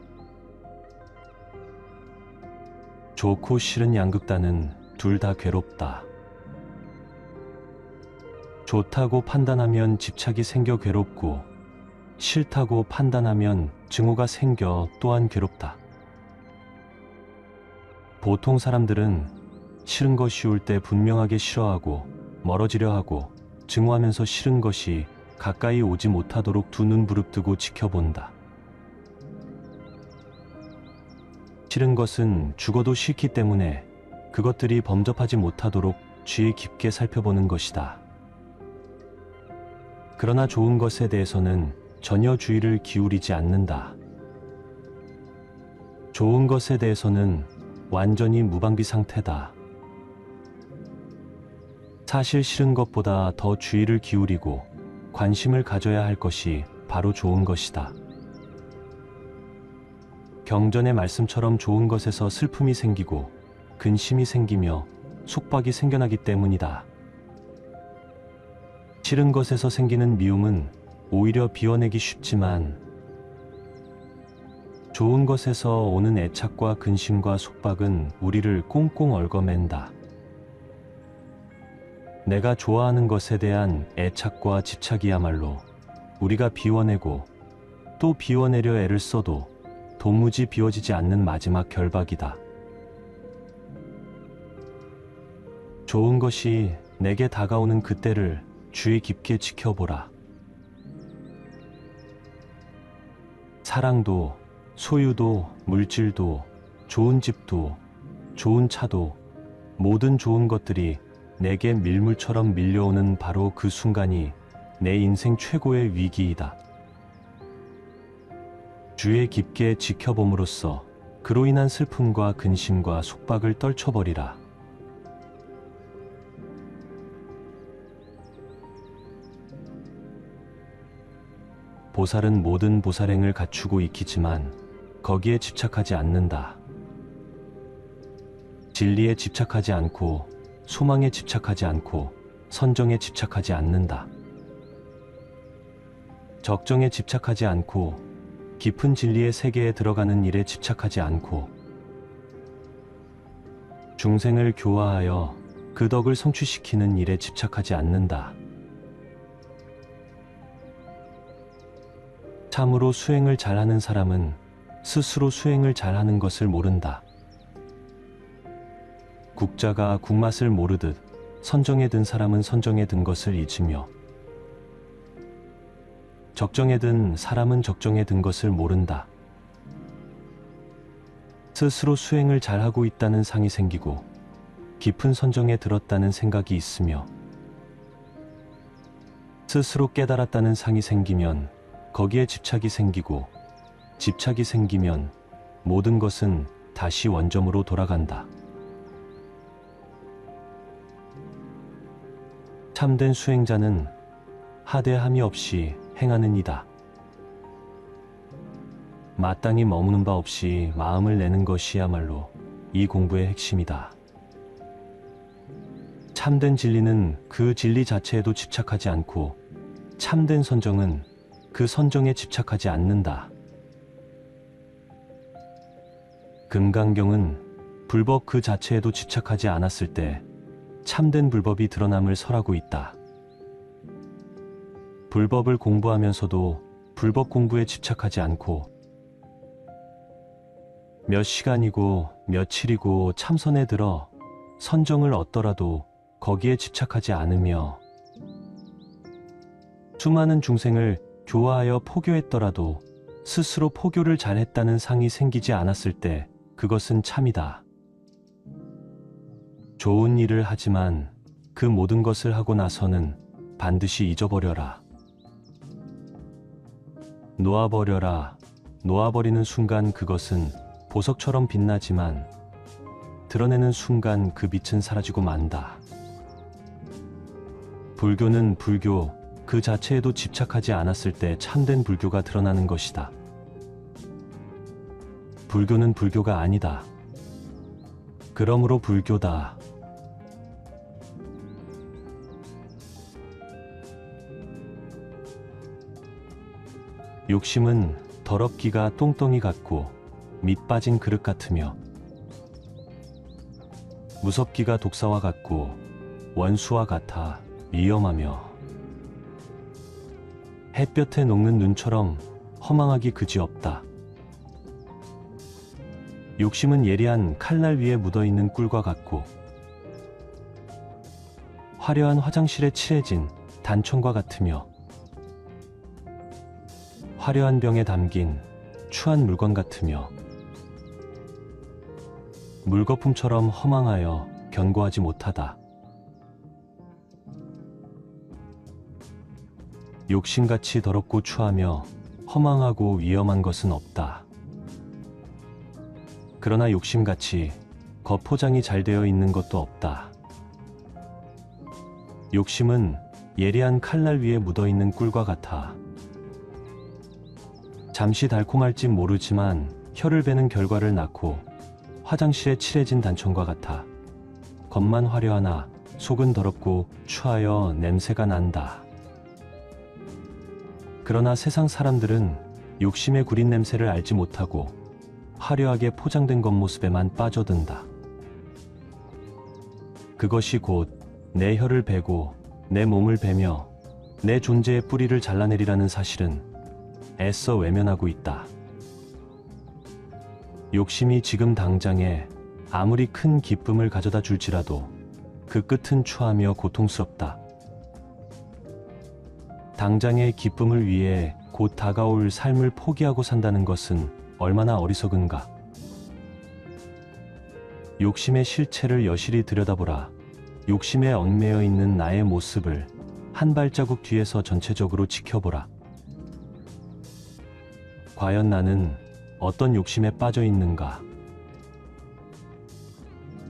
좋고 싫은 양극단은 둘 다 괴롭다. 좋다고 판단하면 집착이 생겨 괴롭고 싫다고 판단하면 증오가 생겨 또한 괴롭다. 보통 사람들은 싫은 것이 올 때 분명하게 싫어하고 멀어지려 하고 증오하면서 싫은 것이 가까이 오지 못하도록 두 눈 부릅뜨고 지켜본다. 싫은 것은 죽어도 싫기 때문에 그것들이 범접하지 못하도록 주의 깊게 살펴보는 것이다. 그러나 좋은 것에 대해서는 전혀 주의를 기울이지 않는다. 좋은 것에 대해서는 완전히 무방비 상태다. 사실 싫은 것보다 더 주의를 기울이고 관심을 가져야 할 것이 바로 좋은 것이다. 경전의 말씀처럼 좋은 것에서 슬픔이 생기고 근심이 생기며 속박이 생겨나기 때문이다. 싫은 것에서 생기는 미움은 오히려 비워내기 쉽지만 좋은 것에서 오는 애착과 근심과 속박은 우리를 꽁꽁 얽어맨다. 내가 좋아하는 것에 대한 애착과 집착이야말로 우리가 비워내고 또 비워내려 애를 써도 도무지 비워지지 않는 마지막 결박이다. 좋은 것이 내게 다가오는 그때를 주의 깊게 지켜보라. 사랑도, 소유도, 물질도, 좋은 집도, 좋은 차도, 모든 좋은 것들이 내게 밀물처럼 밀려오는 바로 그 순간이 내 인생 최고의 위기이다. 주의 깊게 지켜봄으로써 그로 인한 슬픔과 근심과 속박을 떨쳐버리라. 보살은 모든 보살행을 갖추고 익히지만 거기에 집착하지 않는다. 진리에 집착하지 않고 소망에 집착하지 않고 선정에 집착하지 않는다. 적정에 집착하지 않고 깊은 진리의 세계에 들어가는 일에 집착하지 않고 중생을 교화하여 그 덕을 성취시키는 일에 집착하지 않는다. 참으로 수행을 잘하는 사람은 스스로 수행을 잘하는 것을 모른다. 국자가 국맛을 모르듯 선정에 든 사람은 선정에 든 것을 잊으며 적정에 든 사람은 적정에 든 것을 모른다. 스스로 수행을 잘하고 있다는 상이 생기고 깊은 선정에 들었다는 생각이 있으며 스스로 깨달았다는 상이 생기면 거기에 집착이 생기고 집착이 생기면 모든 것은 다시 원점으로 돌아간다. 참된 수행자는 하대함이 없이 행하는 이다. 마땅히 머무는 바 없이 마음을 내는 것이야말로 이 공부의 핵심이다. 참된 진리는 그 진리 자체에도 집착하지 않고 참된 선정은 그 선정에 집착하지 않는다. 금강경은 불법 그 자체에도 집착하지 않았을 때 참된 불법이 드러남을 설하고 있다. 불법을 공부하면서도 불법 공부에 집착하지 않고 몇 시간이고 며칠이고 참선에 들어 선정을 얻더라도 거기에 집착하지 않으며 수많은 중생을 교화하여 포교했더라도 스스로 포교를 잘했다는 상이 생기지 않았을 때 그것은 참이다. 좋은 일을 하지만 그 모든 것을 하고 나서는 반드시 잊어버려라. 놓아버려라. 놓아버리는 순간 그것은 보석처럼 빛나지만 드러내는 순간 그 빛은 사라지고 만다. 불교는 불교 그 자체에도 집착하지 않았을 때 참된 불교가 드러나는 것이다. 불교는 불교가 아니다. 그러므로 불교다. 욕심은 더럽기가 똥덩이 같고 밑 빠진 그릇 같으며 무섭기가 독사와 같고 원수와 같아 위험하며 햇볕에 녹는 눈처럼 허망하기 그지없다. 욕심은 예리한 칼날 위에 묻어있는 꿀과 같고 화려한 화장실에 칠해진 단청과 같으며 화려한 병에 담긴 추한 물건 같으며 물거품처럼 허망하여 견고하지 못하다. 욕심같이 더럽고 추하며 허망하고 위험한 것은 없다. 그러나 욕심같이 겉포장이 잘 되어 있는 것도 없다. 욕심은 예리한 칼날 위에 묻어있는 꿀과 같아. 잠시 달콤할진 모르지만 혀를 베는 결과를 낳고 화장실에 칠해진 단청과 같아. 겉만 화려하나 속은 더럽고 추하여 냄새가 난다. 그러나 세상 사람들은 욕심의 구린 냄새를 알지 못하고 화려하게 포장된 겉모습에만 빠져든다. 그것이 곧 내 혀를 베고 내 몸을 베며 내 존재의 뿌리를 잘라내리라는 사실은 애써 외면하고 있다. 욕심이 지금 당장에 아무리 큰 기쁨을 가져다 줄지라도 그 끝은 추하며 고통스럽다. 당장의 기쁨을 위해 곧 다가올 삶을 포기하고 산다는 것은 얼마나 어리석은가. 욕심의 실체를 여실히 들여다보라. 욕심에 얽매여 있는 나의 모습을 한 발자국 뒤에서 전체적으로 지켜보라. 과연 나는 어떤 욕심에 빠져 있는가?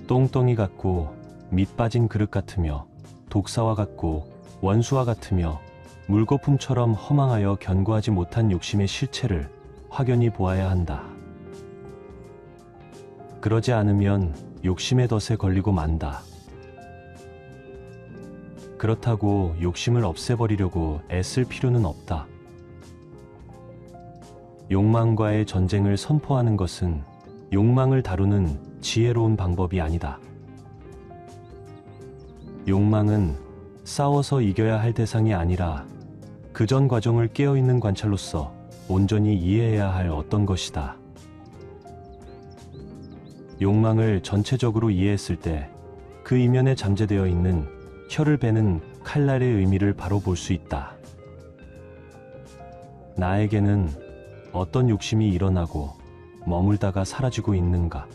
똥덩이 같고 밑 빠진 그릇 같으며 독사와 같고 원수와 같으며 물거품처럼 허망하여 견고하지 못한 욕심의 실체를 확연히 보아야 한다. 그러지 않으면 욕심의 덫에 걸리고 만다. 그렇다고 욕심을 없애버리려고 애쓸 필요는 없다. 욕망과의 전쟁을 선포하는 것은 욕망을 다루는 지혜로운 방법이 아니다. 욕망은 싸워서 이겨야 할 대상이 아니라 그 전 과정을 깨어있는 관찰로서 온전히 이해해야 할 어떤 것이다. 욕망을 전체적으로 이해했을 때 그 이면에 잠재되어 있는 혀를 베는 칼날의 의미를 바로 볼 수 있다. 나에게는 어떤 욕심이 일어나고 머물다가 사라지고 있는가?